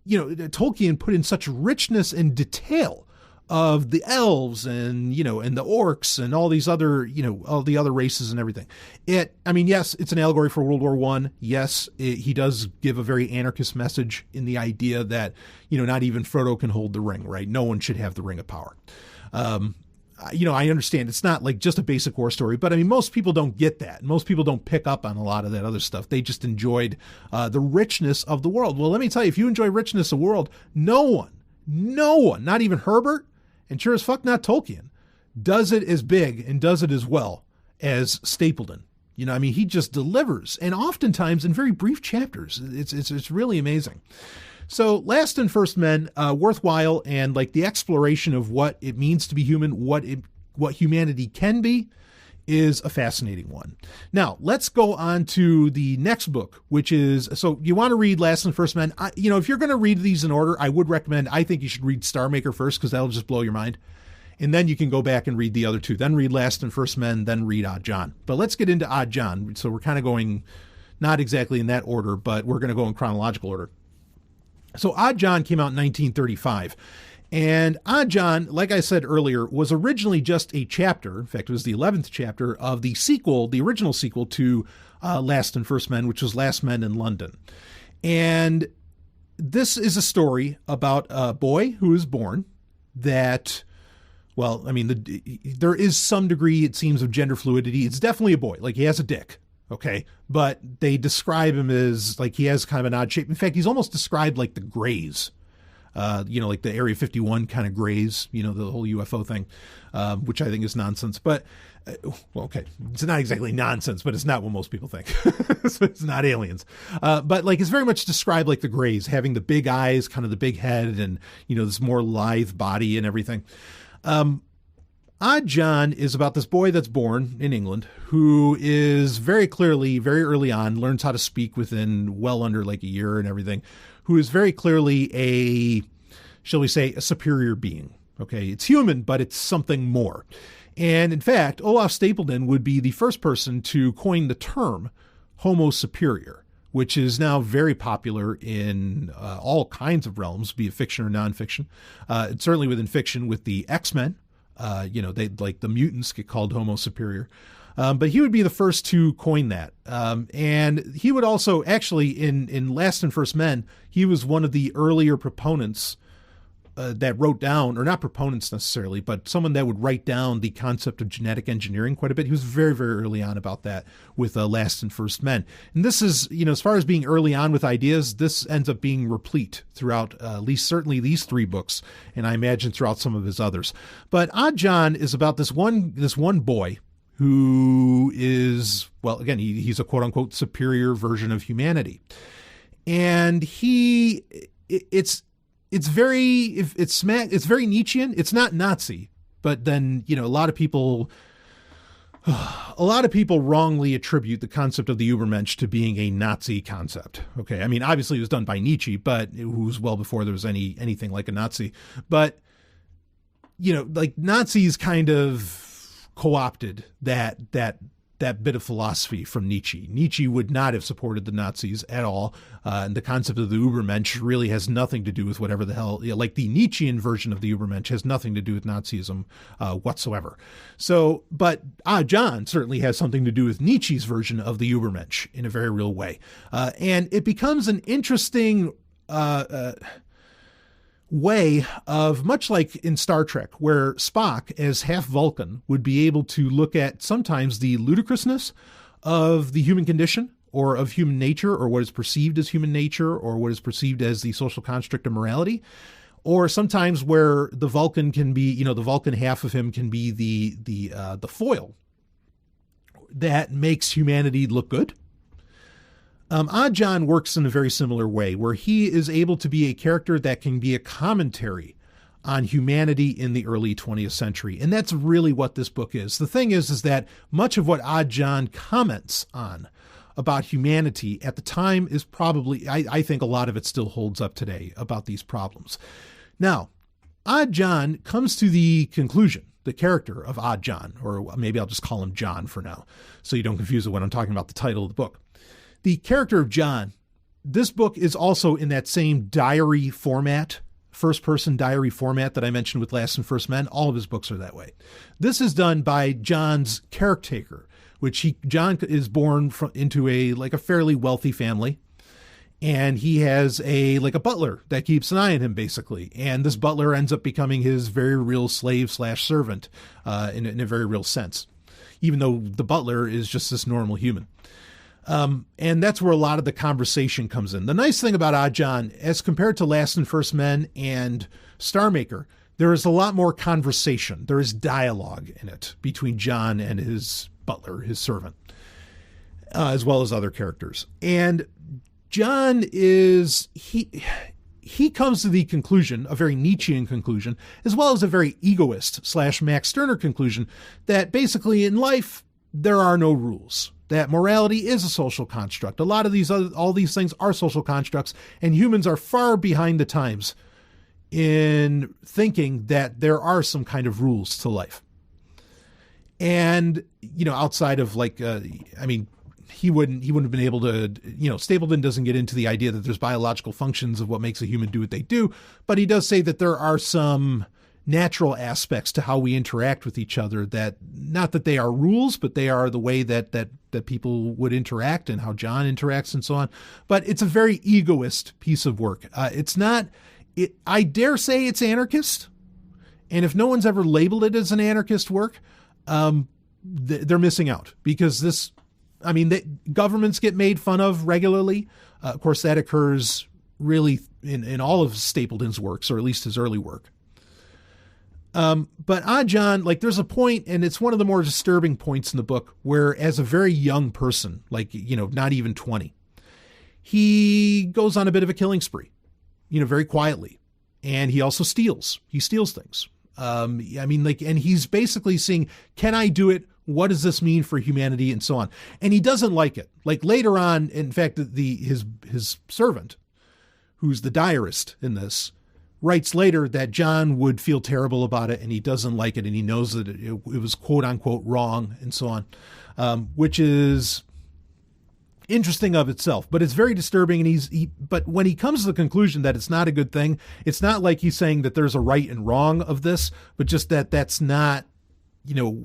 Tolkien put in such richness and detail of the elves and the orcs and all these other, all the other races and everything. Yes, it's an allegory for World War I. Yes, he does give a very anarchist message in the idea that, not even Frodo can hold the ring, right? No one should have the Ring of Power. I understand it's not like just a basic war story, but most people don't get that. Most people don't pick up on a lot of that other stuff. They just enjoyed the richness of the world. Well, let me tell you, if you enjoy richness of the world, no one, not even Herbert, and sure as fuck not Tolkien, does it as big and does it as well as Stapledon. He just delivers, and oftentimes in very brief chapters. It's really amazing. So Last and First Men, worthwhile, and the exploration of what it means to be human, what humanity can be, is a fascinating one. Now, let's go on to the next book, which is, so you want to read Last and First Men. If you're going to read these in order, I think you should read Star Maker first, because that'll just blow your mind. And then you can go back and read the other two. Then read Last and First Men, then read Odd John. But let's get into Odd John. So we're kind of going, not exactly in that order, but we're going to go in chronological order. So Odd John came out in 1935, and Odd John, like I said earlier, was originally just a chapter. In fact, it was the 11th chapter of the sequel, the original sequel to Last and First Men, which was Last Men in London. And this is a story about a boy who is born that, there is some degree, it seems, of gender fluidity. It's definitely a boy. He has a dick. Okay. But they describe him as he has kind of an odd shape. In fact, he's almost described like the Greys, like the Area 51 kind of Greys, the whole UFO thing, which I think is nonsense. But, okay, it's not exactly nonsense, but it's not what most people think. So it's not aliens. But it's very much described like the Greys, having the big eyes, kind of the big head, and, this more lithe body and everything. Odd John is about this boy that's born in England who is very clearly, very early on, learns how to speak within well under a year and everything, who is very clearly shall we say, a superior being. Okay, it's human, but it's something more. And in fact, Olaf Stapledon would be the first person to coin the term Homo superior, which is now very popular in all kinds of realms, be it fiction or nonfiction. Certainly within fiction with the X-Men. They the mutants get called Homo superior. But he would be the first to coin that. And he would also actually in Last and First Men, he was one of the earlier proponents that wrote down, or not proponents necessarily, but someone that would write down the concept of genetic engineering quite a bit. He was very, very early on about that with Last and First Men. And this is, as far as being early on with ideas, this ends up being replete throughout at least certainly these three books, and I imagine throughout some of his others. But Odd John is about this one boy who is, well, again, he's a quote unquote superior version of humanity. And it's very Nietzschean. It's not Nazi, but then, a lot of people A lot of people wrongly attribute the concept of the Übermensch to being a Nazi concept. Okay, I mean, obviously it was done by Nietzsche, but it was well before there was anything like a Nazi. But, like Nazis kind of co-opted that bit of philosophy from Nietzsche. Nietzsche would not have supported the Nazis at all. And the concept of the Übermensch really has nothing to do with whatever the hell, like the Nietzschean version of the Übermensch has nothing to do with Nazism whatsoever. So, but John certainly has something to do with Nietzsche's version of the Übermensch in a very real way. And it becomes an interesting way of, much like in Star Trek, where Spock, as half Vulcan, would be able to look at sometimes the ludicrousness of the human condition or of human nature, or what is perceived as human nature, or what is perceived as the social construct of morality, or sometimes where the Vulcan can be, the Vulcan half of him can be the foil that makes humanity look good. Odd John works in a very similar way, where he is able to be a character that can be a commentary on humanity in the early 20th century. And that's really what this book is. The thing is that much of what Odd John comments on about humanity at the time is probably, I think a lot of it still holds up today about these problems. Now, Odd John comes to the conclusion, the character of Odd John, or maybe I'll just call him John for now, so you don't confuse it when I'm talking about the title of the book. The character of John, this book is also in that same diary format, first-person diary format that I mentioned with Last and First Men. All of his books are that way. This is done by John's caretaker, John is born into a fairly wealthy family, and he has a butler that keeps an eye on him, basically. And this butler ends up becoming his very real slave/servant in a very real sense, even though the butler is just this normal human. And that's where a lot of the conversation comes in. The nice thing about Odd John, as compared to Last and First Men and Star Maker, there is a lot more conversation. There is dialogue in it between John and his butler, his servant, as well as other characters. And John he comes to the conclusion, a very Nietzschean conclusion, as well as a very egoist/Max Stirner conclusion, that basically in life, there are no rules. That morality is a social construct. A lot of all these things are social constructs, and humans are far behind the times in thinking that there are some kind of rules to life. And, outside of he wouldn't have been able to, Stapledon doesn't get into the idea that there's biological functions of what makes a human do what they do, but he does say that there are some natural aspects to how we interact with each other, that not that they are rules, but they are the way that people would interact and how John interacts and so on. But it's a very egoist piece of work. I dare say it's anarchist. And if no one's ever labeled it as an anarchist work, they're missing out, because governments get made fun of regularly. Of course, that occurs really in all of Stapledon's works, or at least his early work. But Odd John, there's a point, and it's one of the more disturbing points in the book, where as a very young person, not even 20, he goes on a bit of a killing spree, very quietly. And he also steals. He steals things. And he's basically seeing, can I do it? What does this mean for humanity? And so on. And he doesn't like it. Later on, in fact, his servant, who's the diarist in this, writes later that John would feel terrible about it, and he doesn't like it, and he knows that it was quote unquote wrong and so on, which is interesting of itself, but it's very disturbing. And but when he comes to the conclusion that it's not a good thing, it's not like he's saying that there's a right and wrong of this, but just that that's not,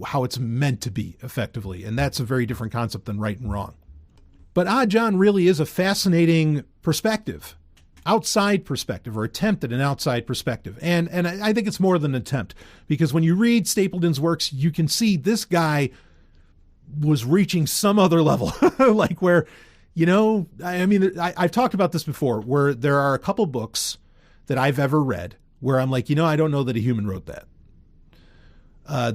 how it's meant to be effectively. And that's a very different concept than right and wrong. But Odd John really is a fascinating perspective. Outside perspective, or attempt at an outside perspective. And I think it's more than an attempt, because when you read Stapledon's works, you can see this guy was reaching some other level, where, I've talked about this before, where there are a couple books that I've ever read where I'm I don't know that a human wrote that.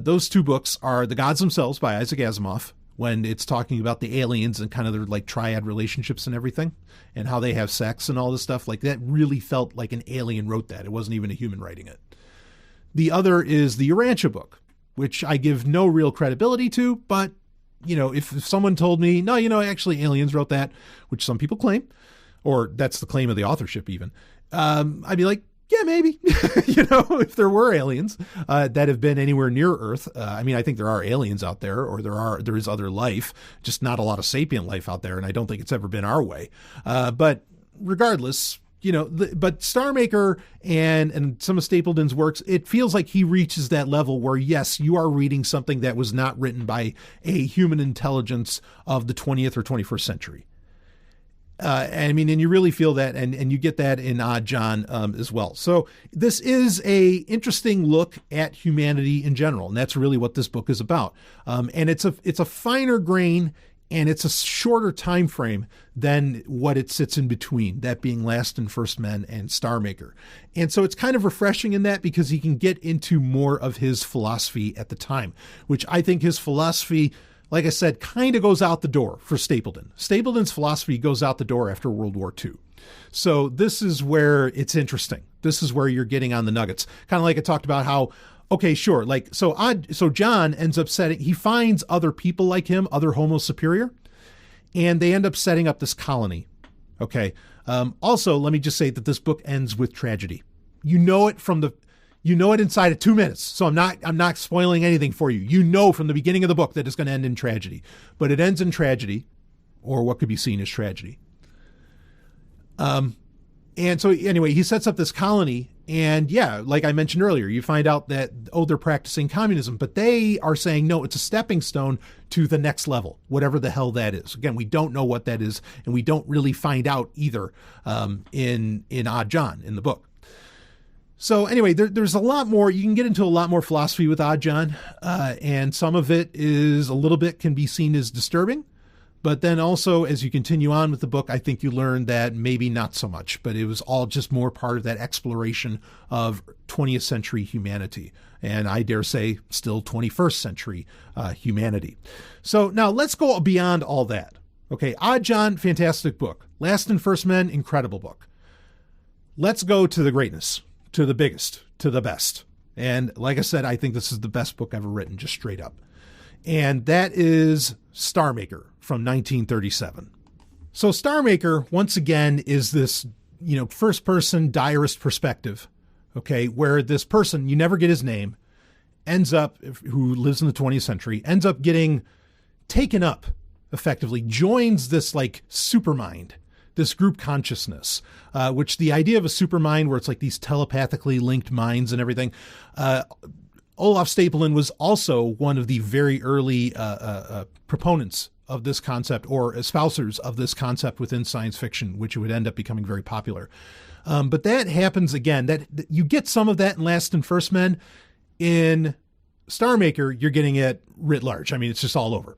Those two books are The Gods Themselves by Isaac Asimov, when it's talking about the aliens and kind of their triad relationships and everything, and how they have sex and all this stuff. That really felt like an alien wrote that. It wasn't even a human writing it. The other is the Urantia book, which I give no real credibility to, but if someone told me, no, actually aliens wrote that, which some people claim, or that's the claim of the authorship even, I'd be like, yeah, maybe, if there were aliens that have been anywhere near Earth. I think there are aliens out there, or there is other life, just not a lot of sapient life out there. And I don't think it's ever been our way. But regardless, but Star Maker and some of Stapledon's works, it feels like he reaches that level where, yes, you are reading something that was not written by a human intelligence of the 20th or 21st century. And you really feel that, and you get that in Odd John as well. So this is a interesting look at humanity in general, and that's really what this book is about. And it's a finer grain, and it's a shorter time frame than what it sits in between, that being Last and First Men and Star Maker. And so it's kind of refreshing in that, because he can get into more of his philosophy at the time, which I think his philosophy, like I said, kind of goes out the door for Stapledon. Stapledon's philosophy goes out the door after World War II. So this is where it's interesting. This is where you're getting on the nuggets. Kind of like I talked about how, okay, sure. So John ends up he finds other people like him, other Homo superior, and they end up setting up this colony. Okay. Also, let me just say that this book ends with tragedy. You know it inside of 2 minutes. So I'm not spoiling anything for you. You know from the beginning of the book that it's going to end in tragedy, but it ends in tragedy, or what could be seen as tragedy. And so anyway, he sets up this colony, and yeah, like I mentioned earlier, you find out that, they're practicing communism, but they are saying, no, it's a stepping stone to the next level, whatever the hell that is. Again, we don't know what that is, and we don't really find out either, in Odd John in the book. So anyway, there's a lot more. You can get into a lot more philosophy with Odd John, and some of it is a little bit can be seen as disturbing. But then also, as you continue on with the book, I think you learn that maybe not so much, but it was all just more part of that exploration of 20th century humanity. And I dare say still 21st century humanity. So now let's go beyond all that. Okay, Odd John, fantastic book. Last and First Men, incredible book. Let's go to the greatness, to the biggest, to the best. And like I said, I think this is the best book ever written, just straight up. And that is Star Maker from 1937. So Star Maker, once again, is this, first person diarist perspective, okay, where this person, you never get his name, who lives in the 20th century, ends up getting taken up, effectively, joins this supermind, this group consciousness, which the idea of a supermind where it's like these telepathically linked minds and everything, Olaf Stapledon was also one of the very early proponents of this concept, or espousers of this concept within science fiction, which would end up becoming very popular. But that happens again, that you get some of that in Last and First Men. In Star Maker, you're getting it writ large. It's just all over.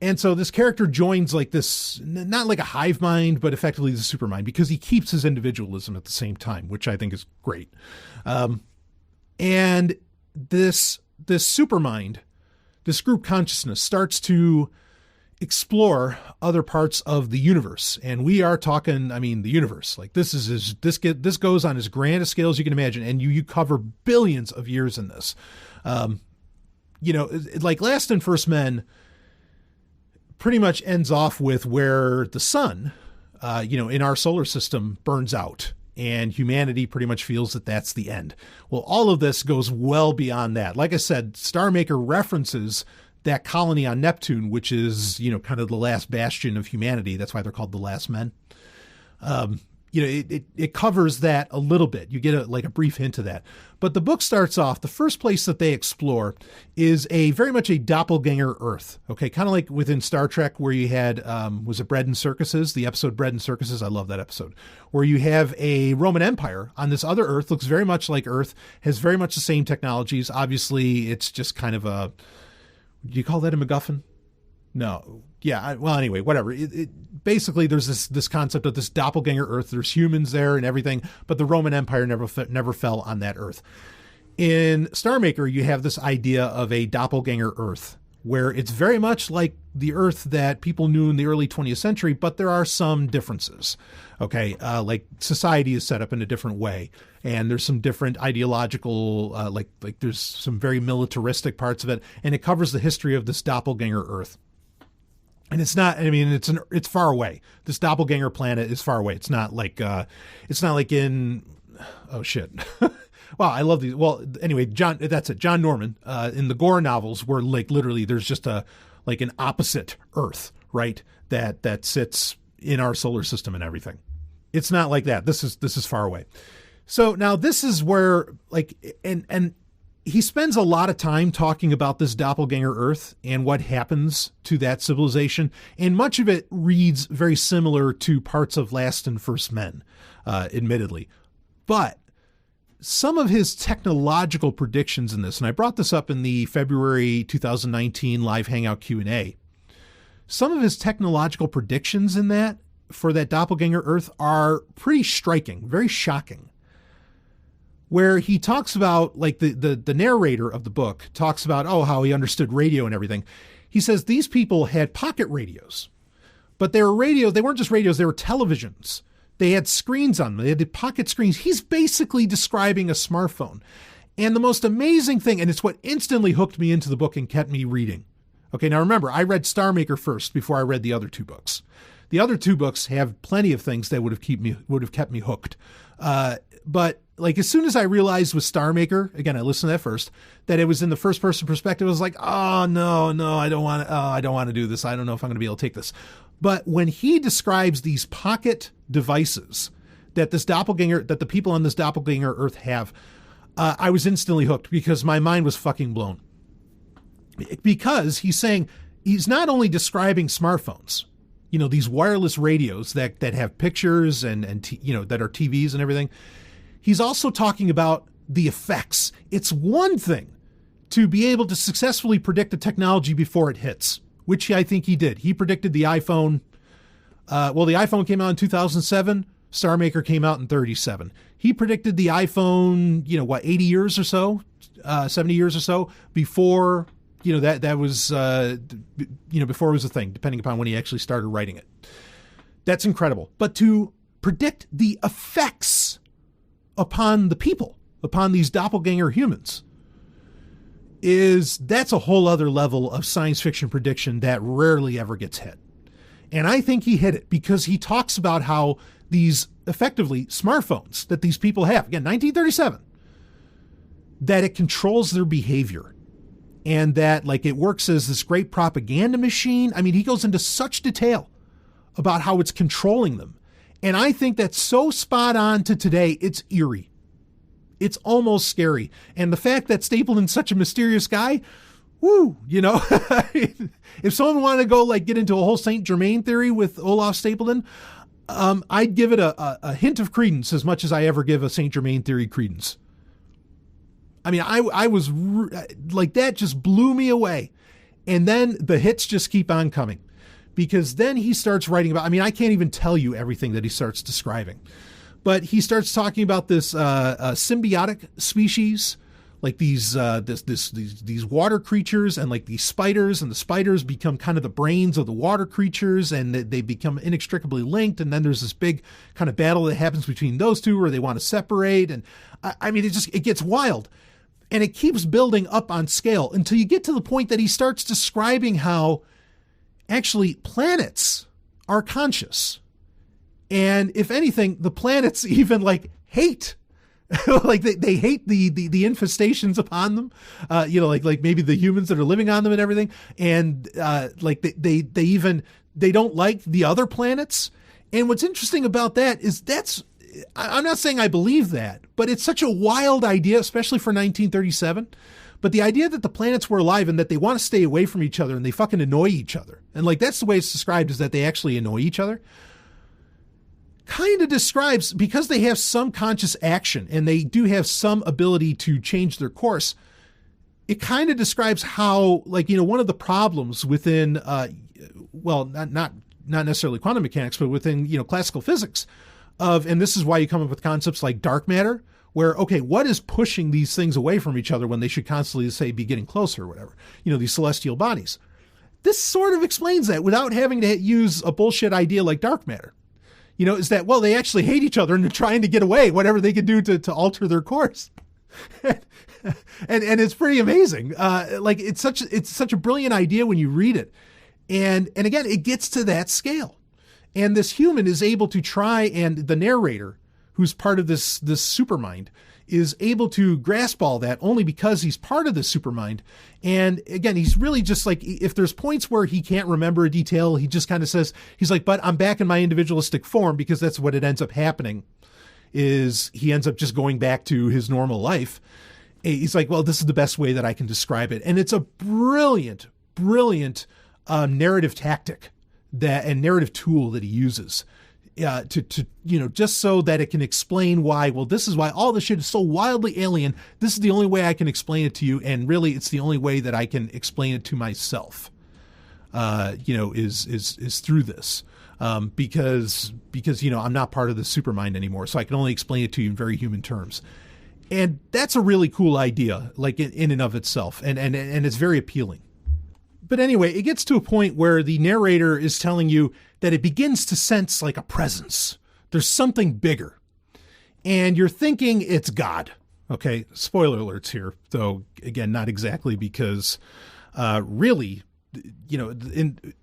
And so this character joins this, not like a hive mind, but effectively the supermind, because he keeps his individualism at the same time, which I think is great. And this supermind, this group consciousness, starts to explore other parts of the universe. And we are talking, the universe. This goes on as grand a scale as you can imagine. And you cover billions of years in this. Last and First Men pretty much ends off with where the sun, in our solar system burns out. And humanity pretty much feels that that's the end. Well, all of this goes well beyond that. Like I said, Star Maker references that colony on Neptune, which is, kind of the last bastion of humanity. That's why they're called the Last Men. It covers that a little bit. You get a brief hint of that. But the book starts off, the first place that they explore is very much a doppelganger Earth. Okay, kind of like within Star Trek where you had, was it Bread and Circuses? The episode Bread and Circuses, I love that episode. Where you have a Roman Empire on this other Earth, looks very much like Earth, has very much the same technologies. Obviously, it's just kind of do you call that a MacGuffin? No. Yeah. Well, anyway, whatever. Basically, there's this concept of this doppelganger Earth. There's humans there and everything, but the Roman Empire never fell on that Earth. In Star Maker, you have this idea of a doppelganger Earth where it's very much like the Earth that people knew in the early 20th century, but there are some differences. Okay, like society is set up in a different way, and there's some different ideological, like there's some very militaristic parts of it, and it covers the history of this doppelganger Earth. And it's not, I mean, it's far away. This doppelganger planet is far away. It's not like in, oh shit. Wow, I love these. Well, anyway, that's it. John Norman, in the Gore novels, where like literally there's just an opposite Earth, right? That sits in our solar system and everything. It's not like that. This is far away. So now this is where and he spends a lot of time talking about this doppelganger Earth and what happens to that civilization. And much of it reads very similar to parts of Last and First Men, admittedly. But some of his technological predictions in this, and I brought this up in the February 2019 live Hangout Q&A, some of his technological predictions in that for that doppelganger Earth are pretty striking, very shocking. Where he talks about, like the narrator of the book talks about, how he understood radio and everything. He says these people had pocket radios, but they weren't just radios, they were televisions. They had screens on them. They had the pocket screens. He's basically describing a smartphone. And the most amazing thing, and it's what instantly hooked me into the book and kept me reading. Okay, now remember, I read Star Maker first before I read the other two books. The other two books have plenty of things that would have kept me hooked. But like as soon as I realized with Star Maker, again, I listened to that first, that it was in the first person perspective, I was like, oh no, I don't want to do this. I don't know if I'm going to be able to take this. But when he describes these pocket devices that the people on this doppelganger Earth have, I was instantly hooked because my mind was fucking blown. Because he's saying he's not only describing smartphones, these wireless radios that have pictures and that are TVs and everything. He's also talking about the effects. It's one thing to be able to successfully predict a technology before it hits, which I think he did. He predicted the iPhone. The iPhone came out in 2007. Star Maker came out in 37. He predicted the iPhone, 80 years or so, 70 years or so before, that was, before it was a thing, depending upon when he actually started writing it. That's incredible. But to predict the effects upon the people, upon these doppelganger humans, that's a whole other level of science fiction prediction that rarely ever gets hit. And I think he hit it because he talks about how these effectively smartphones that these people have, again, 1937, that it controls their behavior and that it works as this great propaganda machine. I mean, he goes into such detail about how it's controlling them. And I think that's so spot on to today, it's eerie. It's almost scary. And the fact that Stapledon's such a mysterious guy, woo, if someone wanted to go get into a whole Saint Germain theory with Olaf Stapledon, I'd give it a hint of credence as much as I ever give a Saint Germain theory credence. I mean, I was that just blew me away. And then the hits just keep on coming. Because then he starts writing about, I can't even tell you everything that he starts describing, but he starts talking about this symbiotic species, like these water creatures and these spiders, and the spiders become kind of the brains of the water creatures, and they become inextricably linked. And then there's this big kind of battle that happens between those two where they want to separate. And it gets wild, and it keeps building up on scale until you get to the point that he starts describing how actually planets are conscious. And if anything, the planets even hate, they hate the infestations upon them, maybe the humans that are living on them and everything. And they don't like the other planets. And what's interesting about that is I'm not saying I believe that, but it's such a wild idea, especially for 1937. But the idea that the planets were alive and that they want to stay away from each other and they fucking annoy each other. And that's the way it's described, is that they actually annoy each other. Kind of describes, because they have some conscious action and they do have some ability to change their course. It kind of describes how, one of the problems within, not necessarily quantum mechanics, but within, classical physics and this is why you come up with concepts like dark matter, where, okay, what is pushing these things away from each other when they should constantly, say, be getting closer or whatever, these celestial bodies. This sort of explains that without having to use a bullshit idea like dark matter. Is that, well, they actually hate each other and they're trying to get away, whatever they can do to alter their course. and it's pretty amazing. It's such a brilliant idea when you read it. And again, it gets to that scale. And this human is able to try, and the narrator, who's part of this supermind, is able to grasp all that only because he's part of the supermind. And again, he's really just like, if there's points where he can't remember a detail, he just kind of says, he's like, but I'm back in my individualistic form, because that's what it ends up happening, is he ends up just going back to his normal life. He's like, well, this is the best way that I can describe it. And it's a brilliant narrative tactic and narrative tool that he uses to just so that it can explain why, well, this is why all this shit is so wildly alien. This is the only way I can explain it to you. And really, it's the only way that I can explain it to myself, is through this. Because I'm not part of the supermind anymore. So I can only explain it to you in very human terms. And that's a really cool idea, like in and of itself. And it's very appealing. But anyway, it gets to a point where the narrator is telling you that it begins to sense like a presence. There's something bigger. And you're thinking it's God. Okay, spoiler alerts here, though, again, not exactly, because really,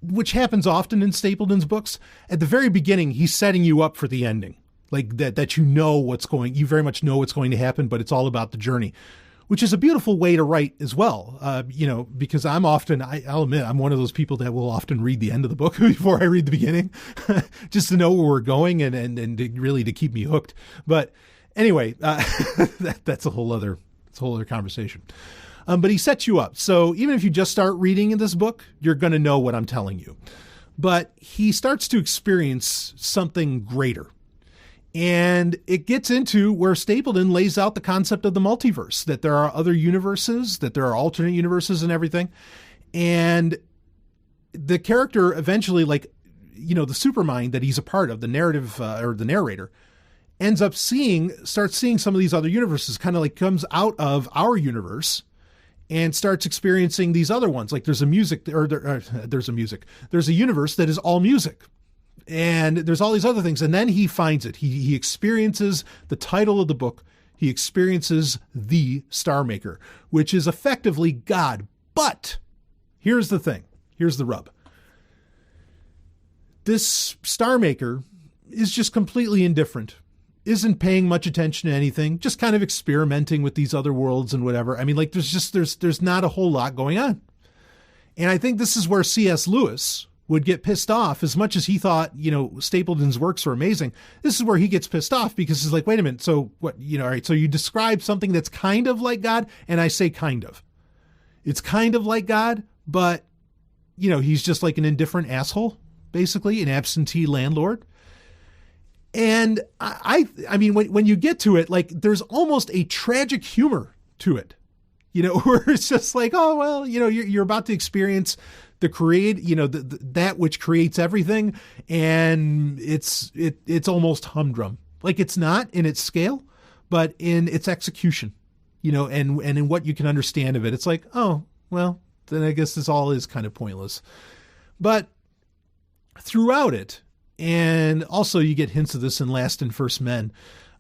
which happens often in Stapledon's books, at the very beginning, he's setting you up for the ending. Like that you very much know what's going to happen, but it's all about the journey, which is a beautiful way to write as well. Because I'll admit, I'm one of those people that will often read the end of the book before I read the beginning, just to know where we're going and really to keep me hooked. But anyway, that's a whole other conversation. But he sets you up. So even if you just start reading in this book, you're going to know what I'm telling you. But he starts to experience something greater. And it gets into where Stapledon lays out the concept of the multiverse, that there are other universes, that there are alternate universes and everything. And the character eventually, the supermind that he's a part of, the narrative or the narrator, starts seeing some of these other universes, kind of like comes out of our universe and starts experiencing these other ones. Like there's a universe that is all music. And there's all these other things. And then he finds it. He experiences the title of the book. He experiences the Star Maker, which is effectively God. But here's the thing. Here's the rub. This Star Maker is just completely indifferent, isn't paying much attention to anything, just kind of experimenting with these other worlds and whatever. I mean, like there's not a whole lot going on. And I think this is where C.S. Lewis would get pissed off. As much as he thought, Stapledon's works were amazing, this is where he gets pissed off, because he's like, wait a minute. So what, all right. So you describe something that's kind of like God. And I say kind of, it's kind of like God, but he's just like an indifferent asshole, basically an absentee landlord. And I mean, when you get to it, like there's almost a tragic humor to it, where it's just like, oh, well, you're about to experience the that which creates everything. And it's almost humdrum. Like it's not in its scale, but in its execution, and in what you can understand of it. It's like, oh, well, then I guess this all is kind of pointless. But throughout it, and also you get hints of this in Last and First Men,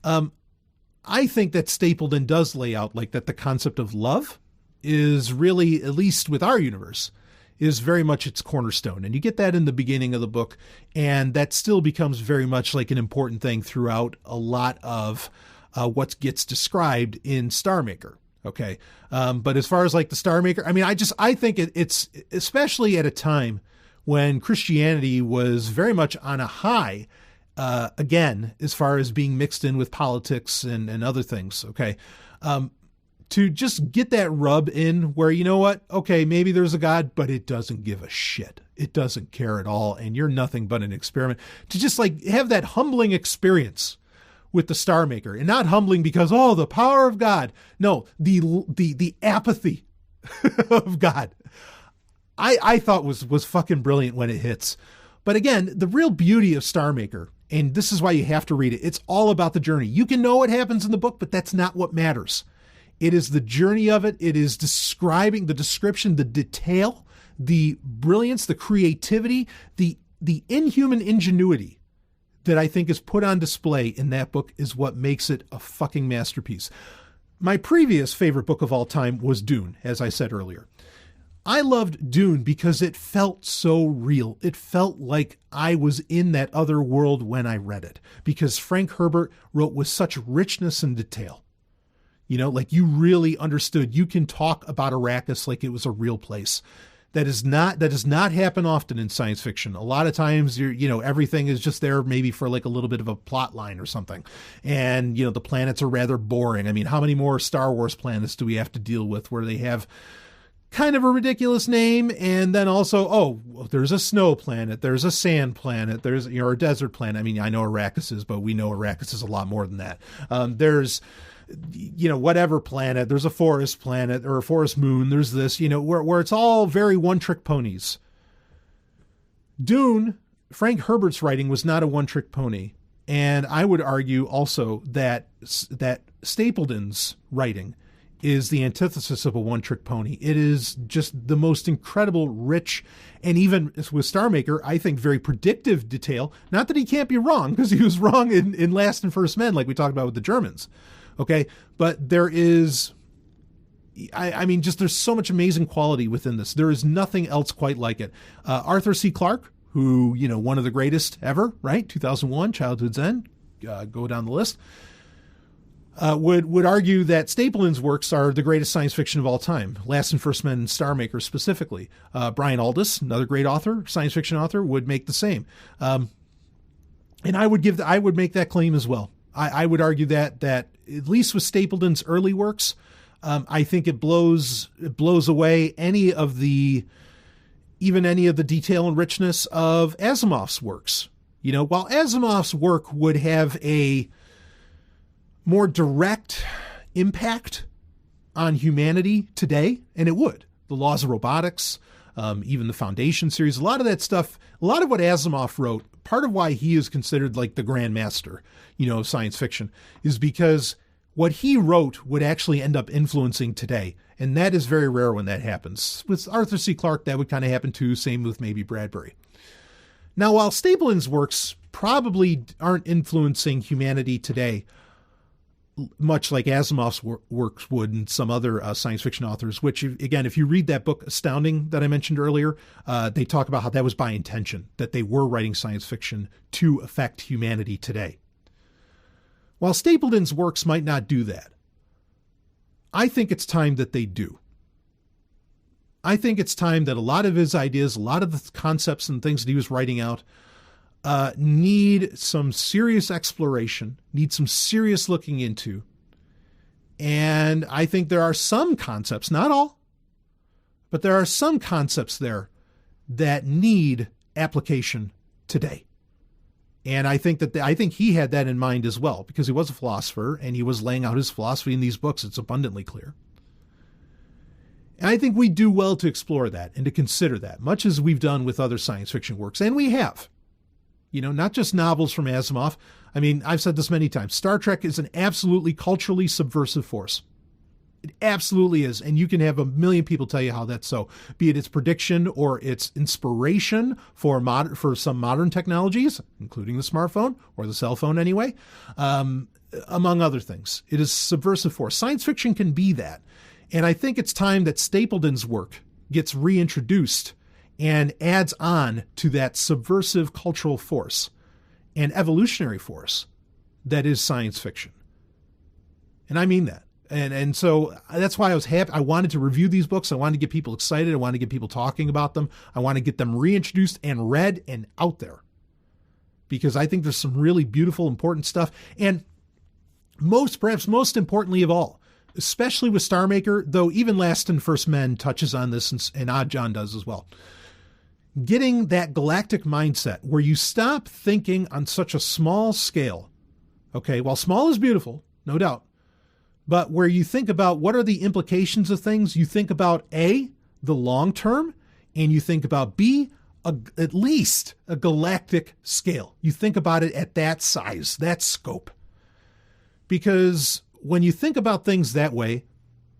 I think that Stapledon does lay out like that the concept of love is really, at least with our universe, is very much its cornerstone. And you get that in the beginning of the book, and that still becomes very much like an important thing throughout a lot of what gets described in Star Maker. Okay. But as far as like the Star Maker, I mean, I think it's especially at a time when Christianity was very much on a high, again, as far as being mixed in with politics and other things. Okay. To just get that rub in where, you know what? Okay, maybe there's a God, but it doesn't give a shit. It doesn't care at all. And you're nothing but an experiment. To just like have that humbling experience with the Star Maker, and not humbling because, oh, the power of God. No, the apathy of God. I thought was fucking brilliant when it hits. But again, the real beauty of Star Maker, and this is why you have to read it, it's all about the journey. You can know what happens in the book, but that's not what matters. It is the journey of it. It is describing the description, the detail, the brilliance, the creativity, the inhuman ingenuity that I think is put on display in that book is what makes it a fucking masterpiece. My previous favorite book of all time was Dune, as I said earlier. I loved Dune because it felt so real. It felt like I was in that other world when I read it, because Frank Herbert wrote with such richness and detail. You know, like you really understood. You can talk about Arrakis like it was a real place. That does not happen often in science fiction. A lot of times everything is just there maybe for like a little bit of a plot line or something. And, the planets are rather boring. I mean, how many more Star Wars planets do we have to deal with where they have kind of a ridiculous name? And then also, there's a snow planet, there's a sand planet, there's, a desert planet. I mean, I know Arrakis is, but we know Arrakis is a lot more than that. There's, whatever planet, there's a forest planet or a forest moon, there's this, where it's all very one-trick ponies. Dune, Frank Herbert's writing was not a one-trick pony. And I would argue also that Stapledon's writing is the antithesis of a one-trick pony. It is just the most incredible, rich, and even with Star Maker, I think very predictive detail. Not that he can't be wrong, because he was wrong in Last and First Men, like we talked about with the Germans. Okay, but there is, I mean, just there's so much amazing quality within this. There is nothing else quite like it. Arthur C. Clarke, who, one of the greatest ever, right? 2001, Childhood's End, go down the list, would argue that Stapledon's works are the greatest science fiction of all time. Last and First Men and Star Maker specifically. Brian Aldiss, another great author, science fiction author, would make the same. And I would make that claim as well. I would argue that at least with Stapledon's early works, I think it blows away any of the detail and richness of Asimov's works. While Asimov's work would have a more direct impact on humanity today, and it would. The Laws of Robotics, even the Foundation series, a lot of that stuff, a lot of what Asimov wrote, part of why he is considered like the grand master, of science fiction, is because what he wrote would actually end up influencing today. And that is very rare when that happens. With Arthur C. Clarke, that would kind of happen too. Same with maybe Bradbury. Now, while Stapledon's works probably aren't influencing humanity today, much like Asimov's works would and some other science fiction authors, which, again, if you read that book, Astounding, that I mentioned earlier, they talk about how that was by intention, that they were writing science fiction to affect humanity today. While Stapledon's works might not do that, I think it's time that they do. I think it's time that a lot of his ideas, a lot of the concepts and things that he was writing out, need some serious exploration, need some serious looking into. And I think there are some concepts, not all, but there are some concepts there that need application today. And I think he had that in mind as well, because he was a philosopher and he was laying out his philosophy in these books. It's abundantly clear. And I think we do well to explore that and to consider that, much as we've done with other science fiction works. And we have. Not just novels from Asimov. I mean, I've said this many times. Star Trek is an absolutely culturally subversive force. It absolutely is. And you can have a million people tell you how that's so, be it its prediction or its inspiration for some modern technologies, including the smartphone or the cell phone anyway, among other things. It is subversive force. Science fiction can be that. And I think it's time that Stapledon's work gets reintroduced and adds on to that subversive cultural force and evolutionary force that is science fiction. And I mean that. And so that's why I was happy. I wanted to review these books. I wanted to get people excited. I wanted to get people talking about them. I want to get them reintroduced and read and out there, because I think there's some really beautiful, important stuff. And perhaps most importantly of all, especially with Star Maker, though even Last and First Men touches on this, and Odd John does as well, getting that galactic mindset where you stop thinking on such a small scale. Okay, while small is beautiful, no doubt, but where you think about what are the implications of things, you think about A, the long term, and you think about B, at least a galactic scale. You think about it at that size, that scope. Because when you think about things that way,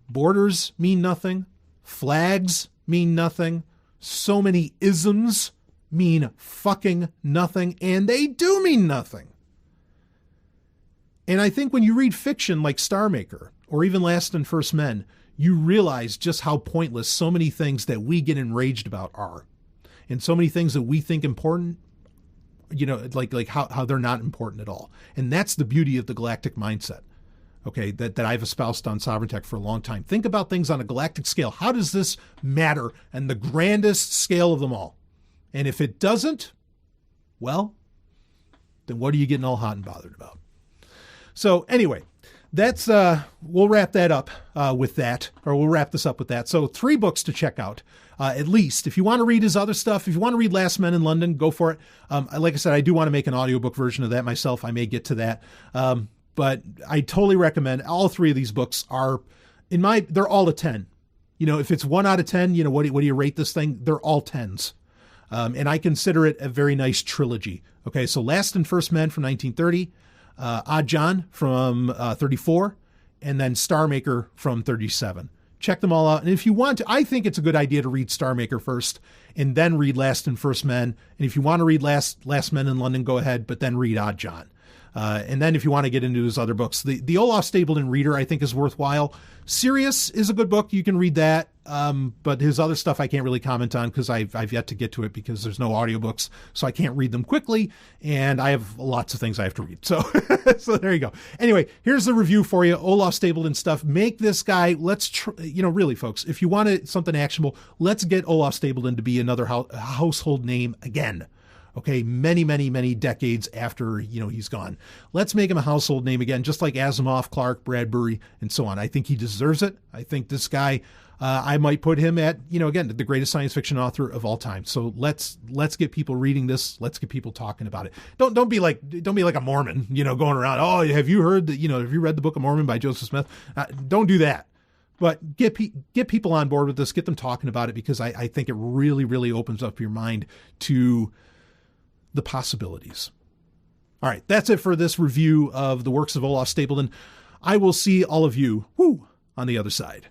borders mean nothing, flags mean nothing, so many isms mean fucking nothing, and they do mean nothing. And I think when you read fiction like Star Maker or even Last and First Men, you realize just how pointless so many things that we get enraged about are. And so many things that we think important, like how they're not important at all. And that's the beauty of the galactic mindset, okay, that I've espoused on Sovereign Tech for a long time. Think about things on a galactic scale. How does this matter? And the grandest scale of them all. And if it doesn't, well, then what are you getting all hot and bothered about? So anyway, that's we'll wrap that up with that, or we'll wrap this up with that. So 3 books to check out, at least. If you want to read his other stuff, if you want to read Last Men in London, go for it. Like I said, I do want to make an audiobook version of that myself. I may get to that. But I totally recommend all 3 of these books are, they're all a 10. If it's 1 out of 10, what do you rate this thing? They're all 10s. And I consider it a very nice trilogy. Okay, so Last and First Men from 1930, Odd John from 34, and then Star Maker from 37. Check them all out. And if you want to, I think it's a good idea to read Star Maker first and then read Last and First Men. And if you want to read Last Men in London, go ahead, but then read Odd John. And then if you want to get into his other books, the Olaf Stapledon Reader, I think, is worthwhile. Sirius is a good book. You can read that. But his other stuff I can't really comment on because I've yet to get to it because there's no audiobooks, so I can't read them quickly. And I have lots of things I have to read. So, so there you go. Anyway, here's the review for you. Olaf Stapledon stuff. Make this guy, really, folks, if you want something actionable, let's get Olaf Stapledon to be another household name again. Okay, many, many, many decades after, he's gone. Let's make him a household name again, just like Asimov, Clarke, Bradbury, and so on. I think he deserves it. I think this guy, I might put him at, again, the greatest science fiction author of all time. So let's get people reading this. Let's get people talking about it. Don't be like a Mormon, going around. Oh, have you heard that? Have you read the Book of Mormon by Joseph Smith? Don't do that. But get people on board with this. Get them talking about it because I think it really, really opens up your mind to the possibilities. All right, that's it for this review of the works of Olaf Stapledon. I will see all of you, on the other side.